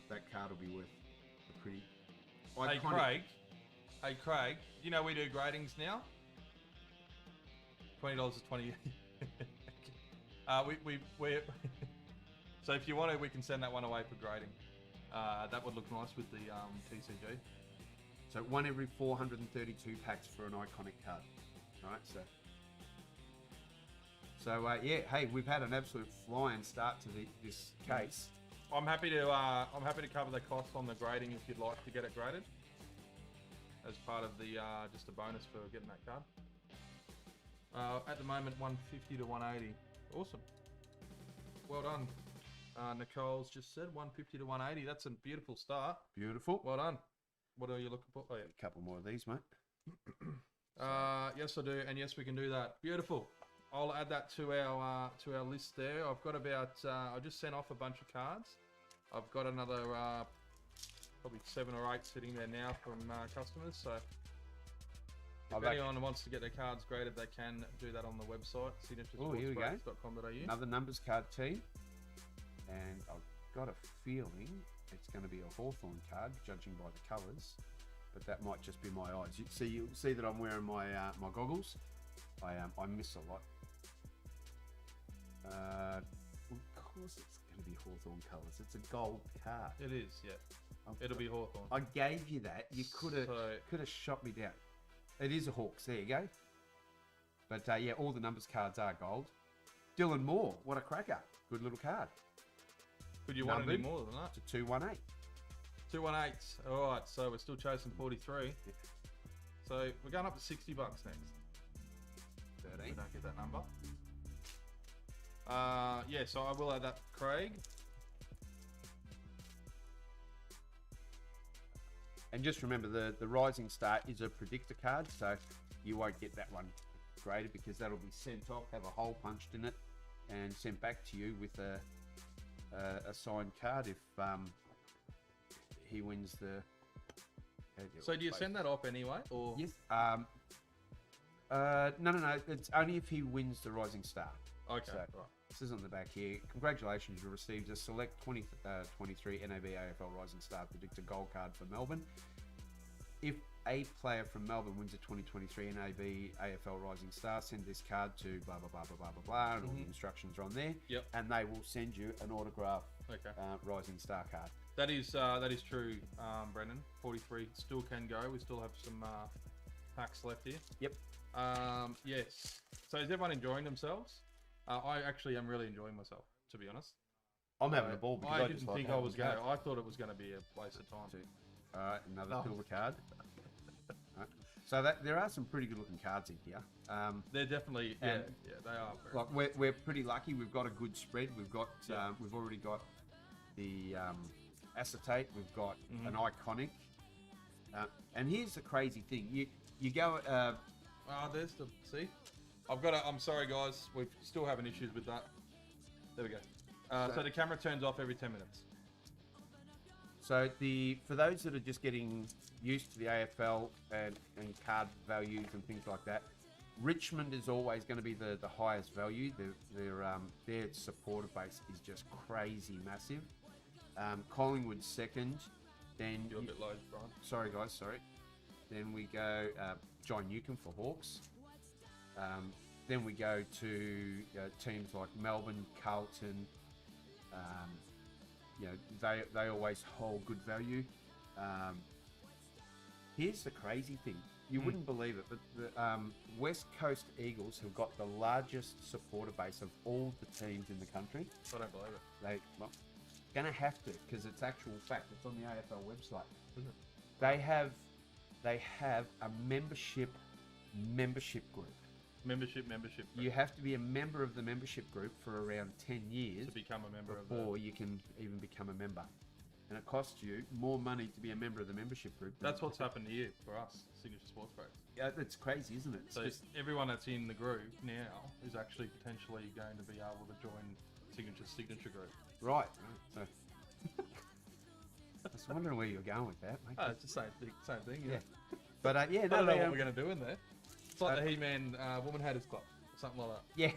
that card will be worth a pretty. Iconic. Hey Craig, you know we do gradings now. $20 is 20. we so if you want to, we can send that one away for grading. That would look nice with the TCG. So 1 every 432 packs for an iconic card. Right, so yeah, hey, we've had an absolute flying start to this case. I'm happy to cover the cost on the grading if you'd like to get it graded as part of the just a bonus for getting that card. At the moment, 150 to 180. Awesome. Well done. Nicole's just said 150 to 180. That's a beautiful start. Beautiful. Well done. What are you looking for? Oh, yeah. A couple more of these, mate. Yes, I do, and yes, we can do that. Beautiful. I'll add that to our list there. I've got about. I just sent off a bunch of cards. I've got another probably 7 or 8 sitting there now from customers. So if anyone wants to get their cards graded, they can do that on the website, signaturesportsbreaks.com.au. Another numbers card team, and I've got a feeling it's going to be a Hawthorn card, judging by the colours, but that might just be my eyes. You'll see that I'm wearing my my goggles. I miss a lot. Of course, it's going to be Hawthorn colours. It's a gold card. It is, yeah. It'll be Hawthorn. I gave you that. You could have shot me down. It is a Hawks. There you go. But yeah, all the numbers cards are gold. Dylan Moore, what a cracker! Good little card. Could you want any numbered more than that? to 218. 218. All right, so we're still chasing 43. Yeah. So we're going up to $60 next. We 13. don't get that number. Yeah, so I will add that, Craig. And just remember, the Rising Star is a predictor card, so you won't get that one graded because that'll be sent off, have a hole punched in it, and sent back to you with a signed card if he wins the. So do you send that off anyway, or? Yes. No. It's only if he wins the Rising Star. Okay. So, Right. This is on the back here. Congratulations, you received a select 2023 NAB AFL Rising Star Predictor Gold card for Melbourne. If a player from Melbourne wins a 2023 NAB AFL Rising Star, send this card to blah blah blah blah blah blah blah, and all the instructions are on there. Yep. And they will send you an autograph Okay. Rising Star card. That is true, Brendan. 43 still can go. We still have some packs left here. Yep. Yes. So is everyone enjoying themselves? I actually am really enjoying myself, to be honest. I'm having a ball because I just didn't like think having I was a going go. to. I thought it was going to be a waste of time. All right, another silver card. Right. So there are some pretty good looking cards in here. They're definitely, yeah, they are. Very Like we're pretty lucky. We've got a good spread. We've got we've already got the acetate. We've got an iconic. And here's the crazy thing. You go. there's the, see? I'm sorry guys, we're still having issues with that. There we go. So the camera turns off every 10 minutes. So for those that are just getting used to the AFL and card values and things like that, Richmond is always going to be the highest value. Their supporter base is just crazy massive. Collingwood second. Then You're a bit low, Brian. Sorry guys, sorry. Then we go John Newcomb for Hawks. Then we go to teams like Melbourne, Carlton. They always hold good value. Here's the crazy thing. You wouldn't believe it, but the West Coast Eagles have got the largest supporter base of all the teams in the country. I don't believe it. Gonna have to, because it's actual fact. It's on the AFL website. Isn't it? They have a membership group. Membership. You have to be a member of the membership group for around 10 years To become a member of the... before you can even become a member. And it costs you more money to be a member of the membership group. That's what's happened to you, for us, Signature Sports Breaks. Yeah, it's crazy, isn't it? It's So just, everyone that's in the group now is actually potentially going to be able to join Signature group. right. So, I was wondering where you were going with that, mate. Oh, it's the same thing. Yeah. Yeah. But I don't know what we're going to do in there. It's like the He-Man Woman Hatters Club, or something like that. Yeah.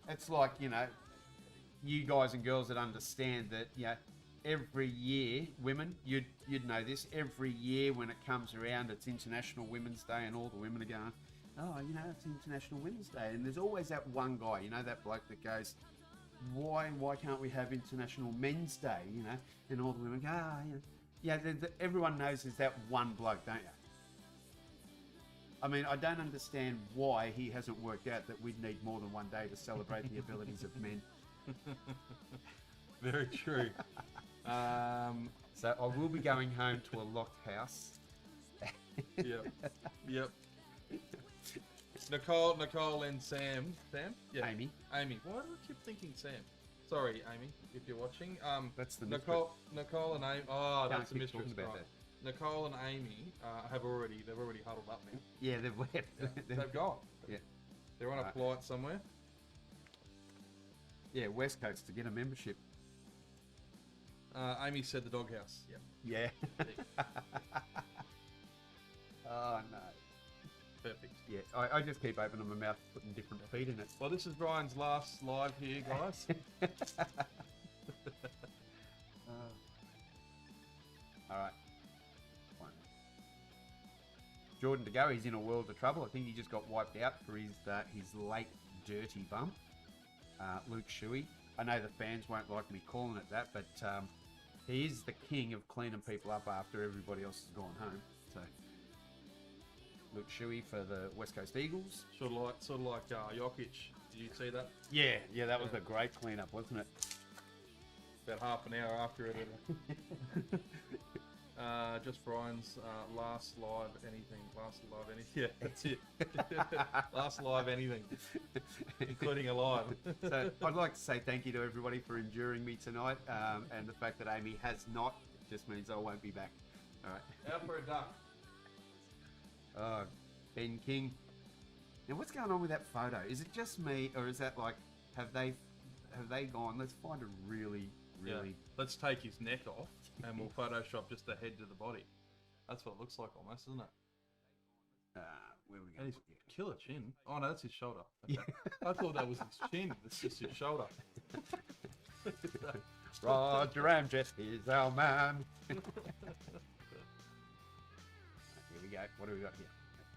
it's like, you guys and girls that understand that, every year, women, you'd know this, every year when it comes around, it's International Women's Day and all the women are going, oh, it's International Women's Day. And there's always that one guy, that bloke that goes, why can't we have International Men's Day, And all the women go, everyone knows there's that one bloke, don't you? I mean, I don't understand why he hasn't worked out that we'd need more than one day to celebrate the abilities of men. Very true. So I will be going home to a locked house. Yep. Nicole and Sam. Sam? Yeah. Amy. Why do I keep thinking Sam? Sorry, Amy, if you're watching. That's the Nicole and Amy. Oh, Can't that's the keep mistress. talking about Right. Nicole and Amy they've already huddled up now. Yeah, they've left. Yeah, they've gone. Yeah. They're on a Right. flight somewhere. Yeah, West Coast to get a membership. Amy said the doghouse. Yeah. Yeah. Oh, no. Perfect. Yeah, I just keep opening my mouth, putting different feet in it. Well, this is Brian's last live here, guys. All right. One. Jordan to go. He's in a world of trouble. I think he just got wiped out for his late dirty bump. Luke Shuey. I know the fans won't like me calling it that, but he is the king of cleaning people up after everybody else has gone home. So Luke Shuey for the West Coast Eagles. Sort of like Jokic Did you see that? Yeah, that was a great cleanup, wasn't it? About half an hour after it. Just Brian's last live anything. Last live anything. Yeah, that's it. Last live anything, including alive. So I'd like to say thank you to everybody for enduring me tonight, and the fact that Amy has not just means I won't be back. All right. Out for a duck. Oh, Ben King. Now, what's going on with that photo? Is it just me, or is that like, have they gone? Let's find a really. Yeah. Let's take his neck off, and we'll Photoshop just the head to the body. That's what it looks like almost, isn't it? Where we go? And his killer chin. Oh no, that's his shoulder. Okay. I thought that was his chin. It's just his shoulder. Roger Ramjet is our man. Here we go. What do we got here?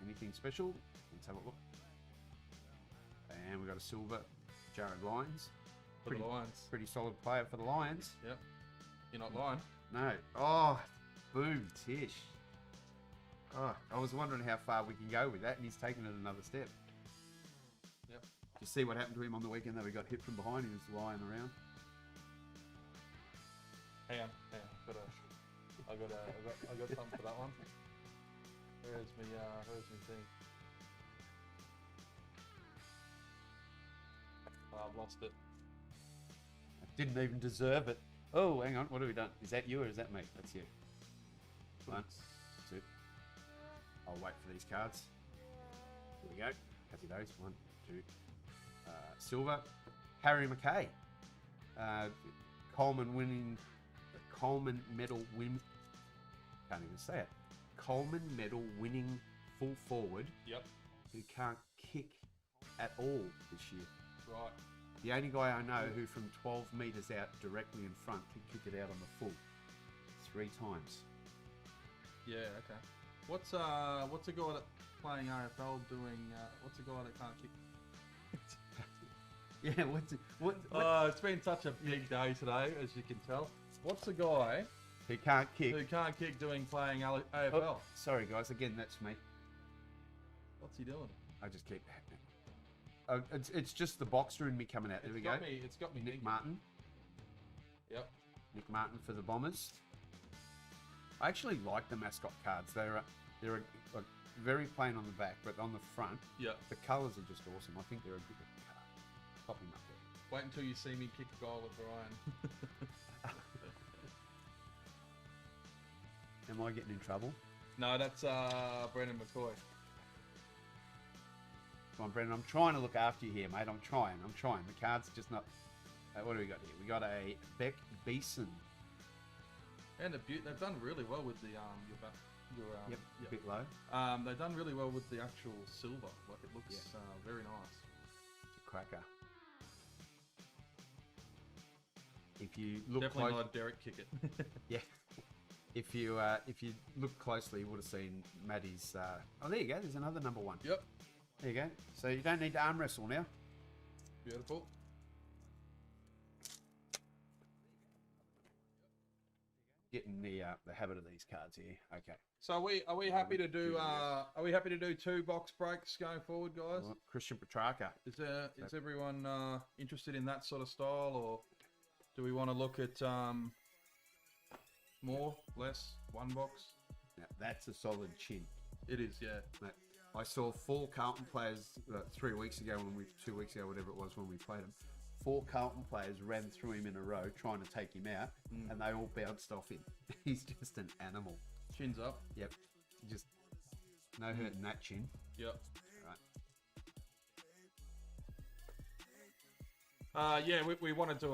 Anything special? Let's have a look. And we got a silver Jared Lyons. For the Lions. Pretty solid player for the Lions. Yep. You're not lying. No. Oh, boom, Tish. Oh, I was wondering how far we can go with that, and he's taken it another step. Yep. You see what happened to him on the weekend? Though we got hit from behind. He was lying around. Hang on. I got something for that one. Where's me thing? Oh, I've lost it. I didn't even deserve it. Oh, hang on. What have we done? Is that you or is that me? That's you. One, two. I'll wait for these cards. Here we go. Happy days. 1, 2. Silver. Harry McKay. Coleman winning. The Coleman medal win. Can't even say it. Coleman medal winning full forward. Yep. Who can't kick at all this year. Right. The only guy I know who from 12 metres out directly in front can kick it out on the full 3 times. Yeah, okay. What's a guy that playing AFL doing? What's a guy that can't kick? Yeah, what? It's been such a big day today, as you can tell. What's a guy Who can't kick? who can't kick playing AFL? Oh, sorry guys, again that's me. What's he doing? I just keep. It's just the boxer in me coming out. There we go. It's got me. Nick Martin. Yep. Nick Martin for the Bombers. I actually like the mascot cards. They're very plain on the back, but on the front, yeah, the colours are just awesome. I think they're a good card. Pop him up there. Wait until you see me kick a goal at Brian. Am I getting in trouble? No, that's Brendan McCoy. Come on, Brendan. I'm trying to look after you here, mate. I'm trying. The card's just not. What do we got here? We got a Beck Beeson. And they've done really well with the Yep, a bit low. They've done really well with the actual silver. Like it looks very nice. It's a cracker. If you look definitely not Derek kick it. Yeah. If you look closely, you would have seen Maddie's. Oh, there you go. There's another number 1. Yep. There you go. So you don't need to arm wrestle now. Beautiful. Getting the habit of these cards here. Okay. So are we happy to do 2 box breaks going forward, guys? Well, Christian Petrarca. Is everyone interested in that sort of style, or do we want to look at more, less, 1 box? Now, that's a solid chin. It is, yeah. Mate, I saw 4 Carlton players 2 weeks ago, whatever it was when we played them. 4 Carlton players ran through him in a row trying to take him out, and they all bounced off him. He's just an animal. Chin's up. Yep. Just no hurt in that chin. Yep. Right. Yeah, we wanted to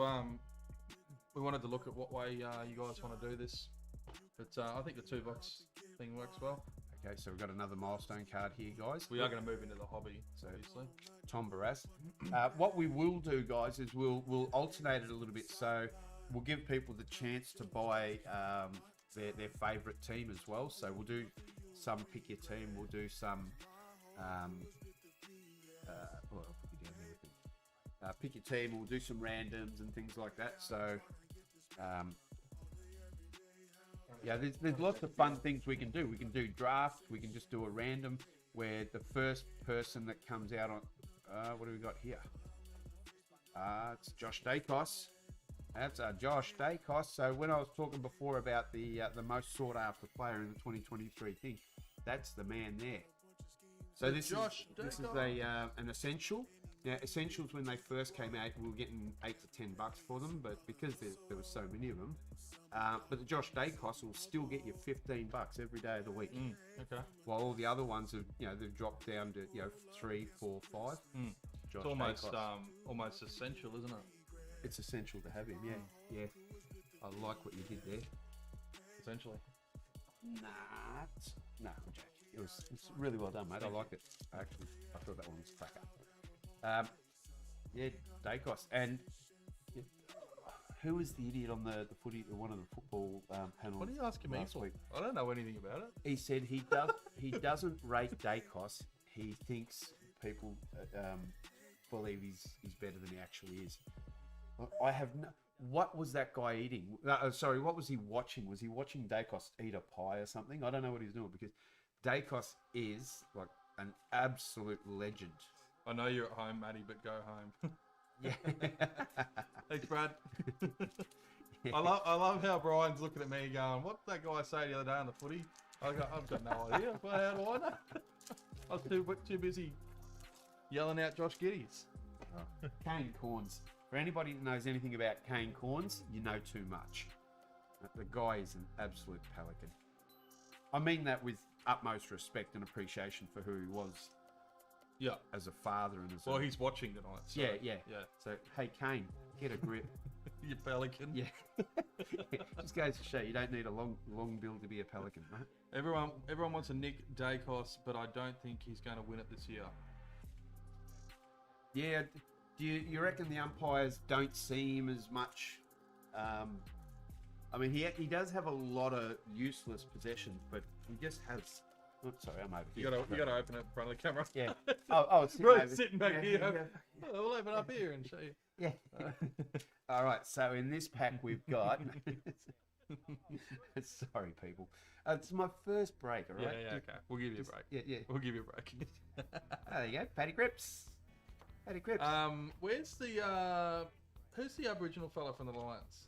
look at what way you guys want to do this, but I think the 2 box thing works well. Okay, so we've got another milestone card here, guys. We are going to move into the hobby, so obviously. Tom Barras. What we will do, guys, is we'll alternate it a little bit. So we'll give people the chance to buy their favourite team as well. So we'll do some pick your team. We'll do some. I'll put you down there. Pick your team. We'll do some randoms and things like that. So. Yeah, there's lots of fun things we can do. We can do draft. We can just do a random where the first person that comes out on... what do we got here? It's Josh Dacos. That's Josh Dacos. So when I was talking before about the most sought after player in the 2023 thing, that's the man there. So this is an essential. Now, essentials when they first came out, we were getting $8 to $10 for them, but because there were so many of them, but the Josh Dacos will still get you $15 every day of the week. Okay. While all the other ones have, they've dropped down to 3, 4, 5. Josh It's almost Dacos. almost essential, isn't it? It's essential to have him. Yeah. I like what you did there. Essentially. Nah, I'm joking. It's really well done, mate. I like it. I thought that one was cracker. Dacos. And who was the idiot on the footy, one of the football panel? What are you asking me last for? week? I don't know anything about it. He said he doesn't rate Dacos. He thinks people believe he's better than he actually is. I have no. What was that guy eating? Sorry, what was he watching? Was he watching Dacos eat a pie or something? I don't know what he's doing because Dacos is like an absolute legend. I know you're at home, Matty, but go home. Yeah. Thanks, Brad. I love how Brian's looking at me going, what did that guy say the other day on the footy? I've got no idea. Well, how do I know? I was too busy yelling out Josh Giddies. Kane Corns. For anybody that knows anything about Kane Corns, you know too much. The guy is an absolute pelican. I mean that with utmost respect and appreciation for who he was. Yeah. As a father and as well, he's watching tonight. So, yeah. So, hey, Kane, get a grip. You pelican. Yeah. Just goes to show you don't need a long bill to be a pelican, mate. Everyone wants a Nick Dacos, but I don't think he's going to win it this year. Yeah. Do you reckon the umpires don't see him as much? I mean, he does have a lot of useless possessions, but he just has. Oh, sorry, I'm over here. You got to open it in front of the camera. Yeah. Oh, it's sitting back here. Yeah. We'll open up here and show you. Yeah. All right. So in this pack we've got. Sorry, people. It's my first break. All right. Yeah. Okay. We'll give you a break. Yeah. We'll give you a break. There you go. Paddy Grips. Where's the who's the Aboriginal fella from the Lions?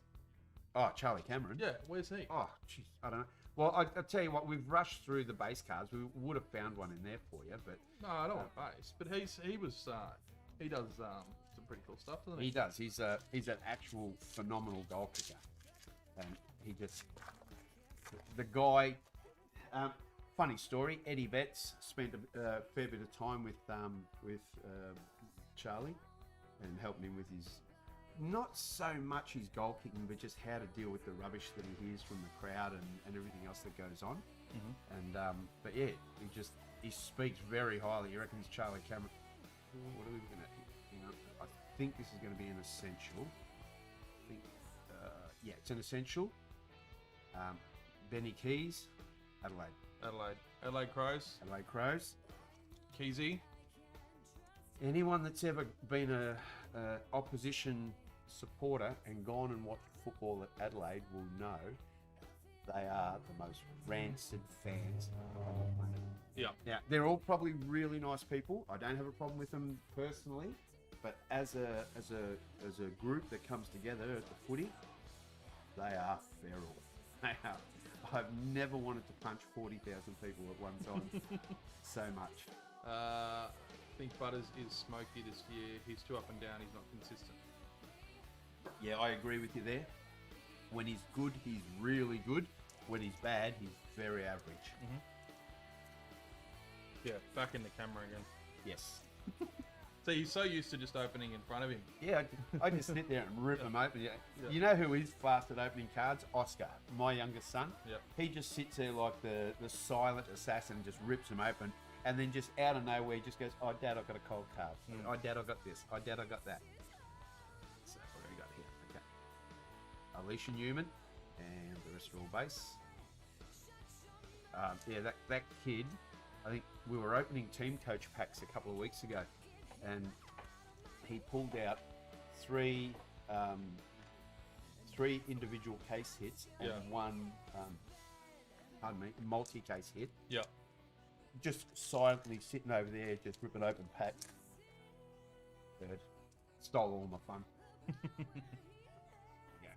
Oh, Charlie Cameron. Yeah. Where's he? Oh, jeez. I don't know. Well, I'll tell you what, we've rushed through the base cards. We would have found one in there for you, but... No, I don't want base. But he does some pretty cool stuff, doesn't he? He does. He's an actual phenomenal goal kicker. And he just... The guy... funny story, Eddie Betts spent a fair bit of time with Charlie and helped him with his... Not so much his goal kicking, but just how to deal with the rubbish that he hears from the crowd and everything else that goes on. Mm-hmm. And but yeah, he speaks very highly. He reckons Charlie Cameron. What are we looking at here? I think this is going to be an essential. It's an essential. Benny Keys, Adelaide Crows. Keysy. Anyone that's ever been a opposition supporter and gone and watched football at Adelaide will know they are the most rancid fans on the planet. Yeah. Now, they're all probably really nice people. I don't have a problem with them personally, but as a group that comes together at the footy, they are feral. They are. I've never wanted to punch 40,000 people at one time so much. I think Butters is smoky this year. He's too up and down. He's not consistent. Yeah, I agree with you there. When he's good, he's really good. When he's bad, he's very average. Mm-hmm. Yeah, back in the camera again. Yes. So he's so used to just opening in front of him. Yeah, I just sit there and rip them open. Yeah. You know who is fast at opening cards? Oscar, my youngest son. Yep. He just sits there like the silent assassin, just rips them open. And then just out of nowhere, just goes, "Oh, Dad, I've got a cold card. Oh, Dad, I've got this. Oh, Dad, I've got that." So what do we got here? Okay. Alicia Newman, and the rest are all base. That kid. I think we were opening team coach packs a couple of weeks ago, and he pulled out three individual case hits and one, multi-case hit. Yeah. Just silently sitting over there, just ripping open pack. Third. stole all my fun. Yeah.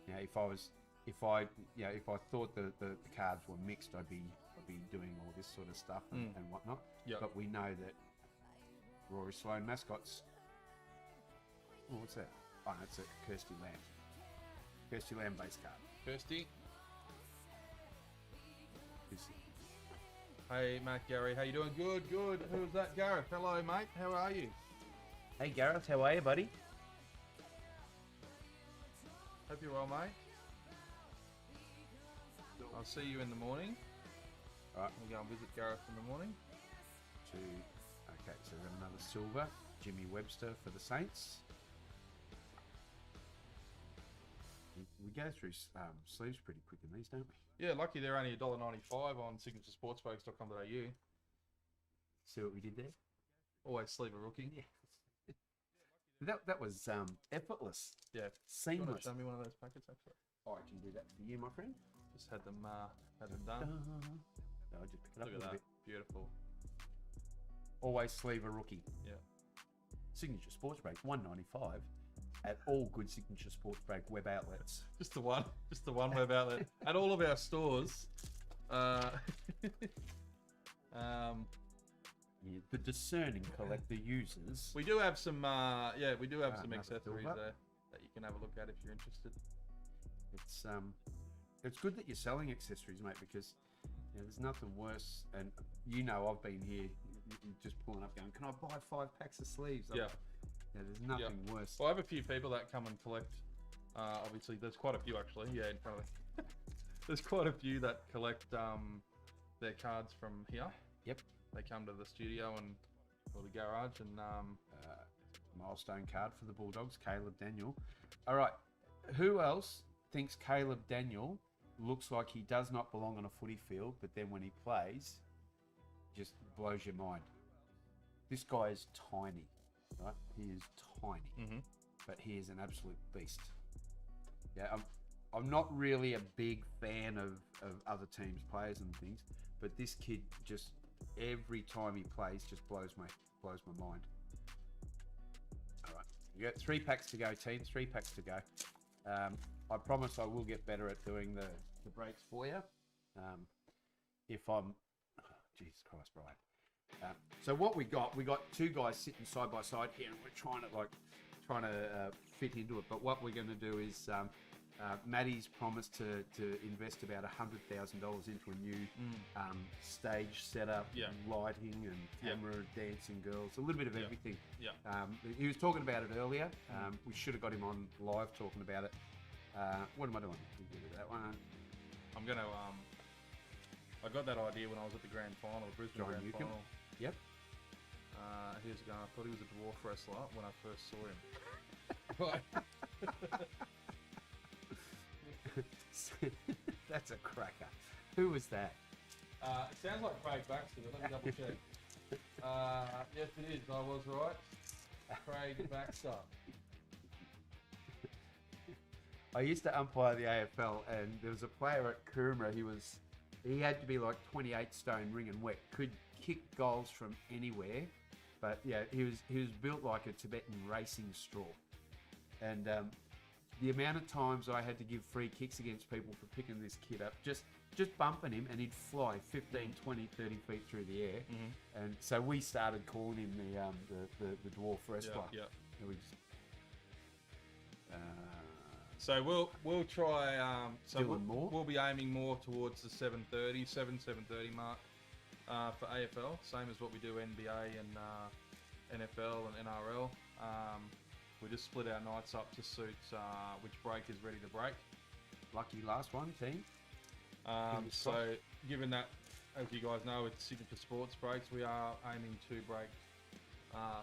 Yeah. If I thought the cards were mixed, I'd be doing all this sort of stuff and whatnot. Yep. But we know that Rory Sloane mascots. Oh, what's that? Oh, no, it's a Kirsty Lamb. Kirsty Lamb base card. Kirsty. Is- Hey, Matt, Gary, how you doing? Good. Who's that? Gareth. Hello, mate. How are you? Hey Gareth, how are you, buddy? Hope you're well, mate. I'll see you in the morning. All right. We'll go and visit Gareth in the morning. Okay, so we've got another silver. Jimmy Webster for the Saints. We go through sleeves pretty quick in these, don't we? Yeah, lucky they're only $1.95 on signaturesportsbreaks.com.au. See what we did there? Always sleeve a rookie. Yeah. That was effortless. Yeah. You want Seamless. to show me one of those packets, actually? Oh, I can do that for you, my friend. Just had them done. No, I'll just pick it up Look a at little that. bit. Beautiful. Always sleeve a rookie. Yeah. Signature Sports Break, $1.95 at all good Signature Sports Break web outlets. Just the one web outlet at all of our stores. Yeah, the discerning collector users. We do have some, some another accessories silver. there that you can have a look at if you're interested. It's good that you're selling accessories, mate, because there's nothing worse. And I've been here just pulling up, going, "Can I buy 5 packs of sleeves?" Yeah. There's nothing worse. Well, I have a few people that come and collect. Obviously, there's quite a few actually. Yeah, in front of me. There's quite a few that collect their cards from here. Yep. They come to the studio or the garage and Milestone card for the Bulldogs, Caleb Daniel. All right, who else thinks Caleb Daniel looks like he does not belong on a footy field, but then when he plays, just blows your mind? This guy is tiny, right? He is tiny, but he is an absolute beast. Yeah, I'm not really a big fan of other teams' players and things, but this kid just every time he plays just blows my mind. All right, you got 3 packs to go, team. 3 packs to go. I promise I will get better at doing the breaks for you. If I'm, Jesus Christ, Brian. So what we got 2 guys sitting side by side here, and we're trying to fit into it. But what we're going to do is Maddie's promised to invest about $100,000 into a new stage setup, lighting and camera, dancing girls, a little bit of everything. Yeah. He was talking about it earlier. We should have got him on live talking about it. What am I doing? That one. I'm gonna I got that idea when I was at the grand final, the Brisbane John grand Newcomb. final. Yep. Here's a guy. I thought he was a dwarf wrestler when I first saw him. Right. That's a cracker. Who was that? It sounds like Craig Baxter, but let me double check. Yes, it is. I was right. Craig Baxter. I used to umpire the AFL, and there was a player at Coomera. He had to be like 28 stone, ring and wet. Could kick goals from anywhere, but yeah, he was built like a Tibetan racing straw. And the amount of times I had to give free kicks against people for picking this kid up, just bumping him, and he'd fly 15, 20, 30 feet through the air. And so we started calling him the dwarf wrestler. Yeah. And we just, So we'll try. Dylan Moore? We'll be aiming more towards the 7:30 mark for AFL, same as what we do NBA and NFL and NRL. We just split our nights up to suit which break is ready to break. lucky last one, team. So given that, as you guys know, with Signature Sports Breaks, we are aiming to break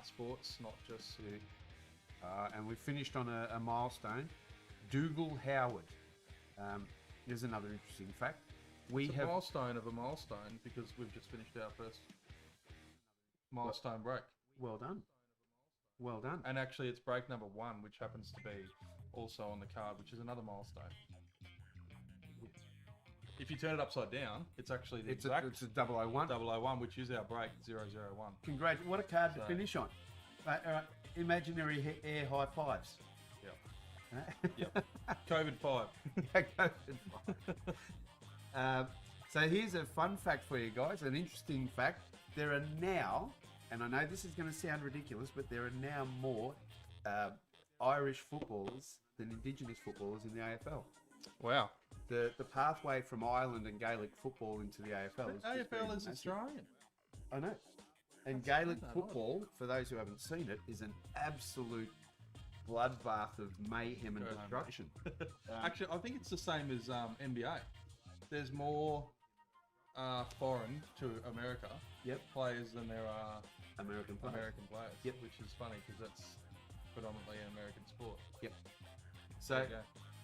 sports, not just... And we finished on a milestone. Dougal Howard. Here's another interesting fact. It's a milestone of a milestone because we've just finished our first milestone break. Well done. Well done. And actually it's break number 1, which happens to be also on the card, which is another milestone. If you turn it upside down, it's actually the exact... It's a 001. 001, which is our break, 001. Congrats. What a card to finish on. Imaginary air high fives. Yep. Yep. COVID 5. So here's a fun fact for you guys, an interesting fact. There are now, and I know this is going to sound ridiculous, but there are now more Irish footballers than Indigenous footballers in the AFL. Wow. The pathway from Ireland and Gaelic football into the AFL is just very AFL is massive. Australian. I know. And Gaelic football, for those who haven't seen it, is an absolute bloodbath of mayhem and destruction. Actually, I think it's the same as NBA. There's more foreign to America players than there are American players. Yep. Which is funny because that's predominantly an American sport. Yep. So,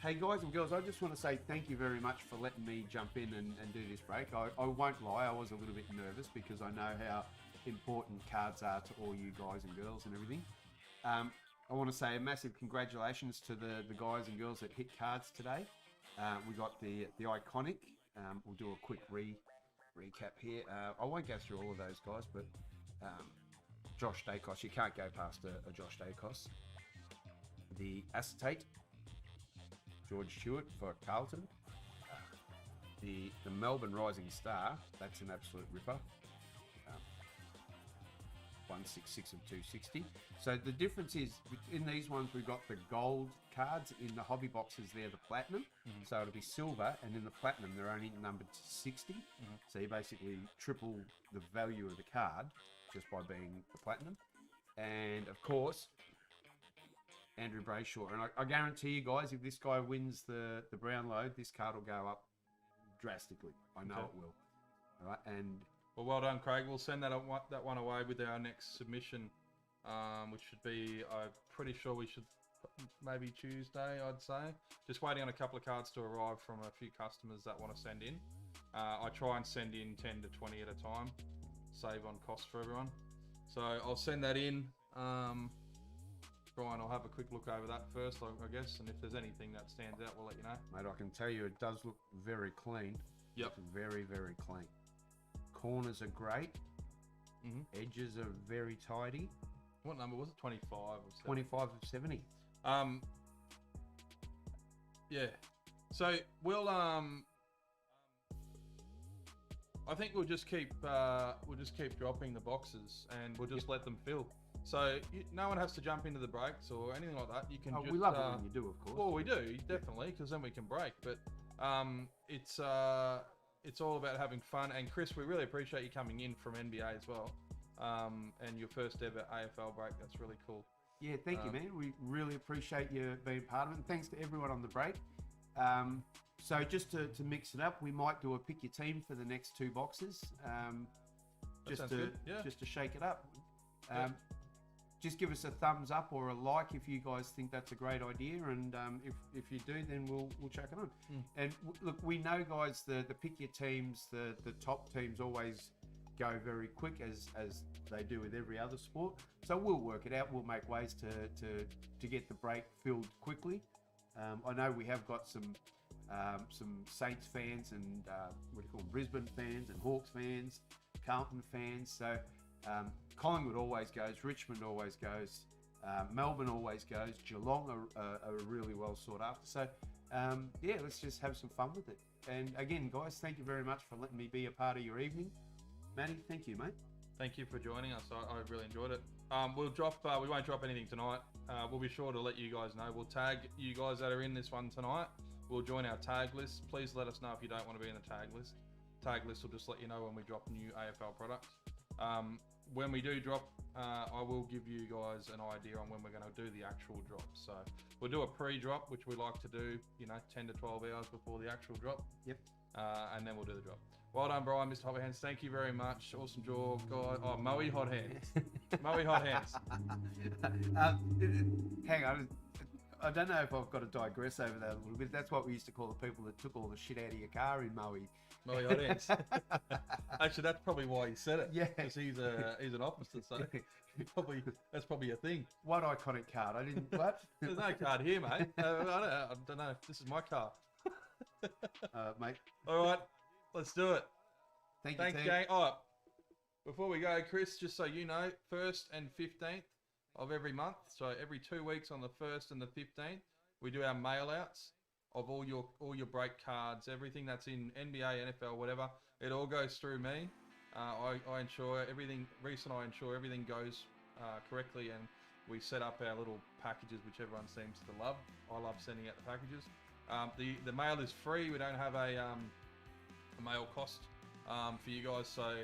hey guys and girls, I just want to say thank you very much for letting me jump in and do this break. I won't lie, I was a little bit nervous because I know how important cards are to all you guys and girls and everything. I want to say a massive congratulations to the guys and girls that hit cards today. We got the iconic. We'll do a quick recap here. I won't go through all of those guys, but Josh Dacos, you can't go past a Josh Dacos. The acetate, George Stewart for Carlton. The Melbourne Rising Star, that's an absolute ripper. 166 of 260. So the difference is, in these ones we've got the gold cards. In the hobby boxes they're the platinum. So it'll be silver, and in the platinum they're only numbered to 60. So you basically triple the value of the card just by being the platinum. And of course, Andrew Brayshaw. And I guarantee you guys, if this guy wins the Brownlow, this card will go up drastically. I know it will. All right, and well done, Craig. We'll send that one away with our next submission, which should be, I'm pretty sure we should maybe Tuesday, I'd say. Just waiting on a couple of cards to arrive from a few customers that want to send in. I try and send in 10 to 20 at a time, save on cost for everyone. So I'll send that in. Brian, I'll have a quick look over that first, I guess, and if there's anything that stands out, we'll let you know. Mate, I can tell you it does look very clean. Yep. It's very, very clean. Corners are great. Edges are very tidy. What number was it? 25 or 70? 25 of 70. Yeah. So we'll I think we'll just keep dropping the boxes and we'll just let them fill. So no one has to jump into the breaks or anything like that. You can. Oh, just, we love it when you do, of course. Well, we do definitely, because then we can break. But it's all about having fun. And Chris, we really appreciate you coming in from NBA as well, and your first ever AFL break. That's really cool. Yeah, thank you, man. We really appreciate you being part of it. And thanks to everyone on the break. So just to mix it up, we might do a pick your team for the next two boxes, just to shake it up. Just give us a thumbs up or a like if you guys think that's a great idea, and if you do, then we'll chuck it on. And look, we know, guys, the pick your teams, the top teams always go very quick, as they do with every other sport. So we'll work it out. We'll make ways to get the break filled quickly. I know we have got some Saints fans and Brisbane fans and Hawks fans, Carlton fans. So Collingwood always goes, Richmond always goes, Melbourne always goes, Geelong are really well sought after. So let's just have some fun with it. And again, guys, thank you very much for letting me be a part of your evening. Matty, thank you, mate. Thank you for joining us. I really enjoyed it. We'll drop. We won't drop anything tonight. We'll be sure to let you guys know. We'll tag you guys that are in this one tonight. We'll join our tag list. Please let us know if you don't want to be in the tag list. Tag list will just let you know when we drop new AFL products. When we do drop, I will give you guys an idea on when we're going to do the actual drop. So we'll do a pre-drop, which we like to do, 10 to 12 hours before the actual drop. Yep. And then we'll do the drop. Well done, Brian, Mr. Hot Hands. Thank you very much. Awesome job, guys. Oh, Moe Hot Hands. Moe Hot Hands. Hang on. I don't know if I've got to digress over that a little bit. That's what we used to call the people that took all the shit out of your car in Moe. Moe Hot Hands. Actually, that's probably why he said it. Yeah. Because he's an officer, so that's probably a thing. What iconic card? I didn't. What? There's no card here, mate. I don't know. This is my car. Mate. All right. Let's do it. Thanks, gang. Before we go, Chris, just so you know, 1st and 15th of every month. So every 2 weeks on the 1st and the 15th, we do our mail outs of all your break cards, everything that's in NBA, NFL, whatever. It all goes through me. I ensure everything, Reese and I ensure everything goes correctly, and we set up our little packages, which everyone seems to love. I love sending out the packages. The mail is free. We don't have a mail cost for you guys. So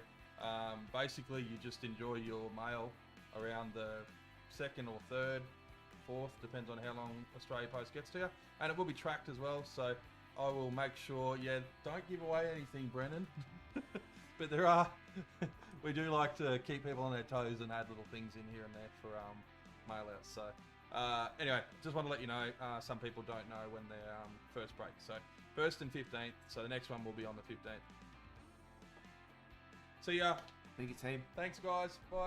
basically, you just enjoy your mail around the 2nd or 3rd, 4th, depends on how long Australia Post gets to you. And it will be tracked as well. So I will make sure, don't give away anything, Brennan. But there are, we do like to keep people on their toes and add little things in here and there for mail outs. So anyway, just want to let you know, some people don't know when their first break. So 1st and 15th. So the next one will be on the 15th. See ya. Thank you, team. Thanks, guys. Bye.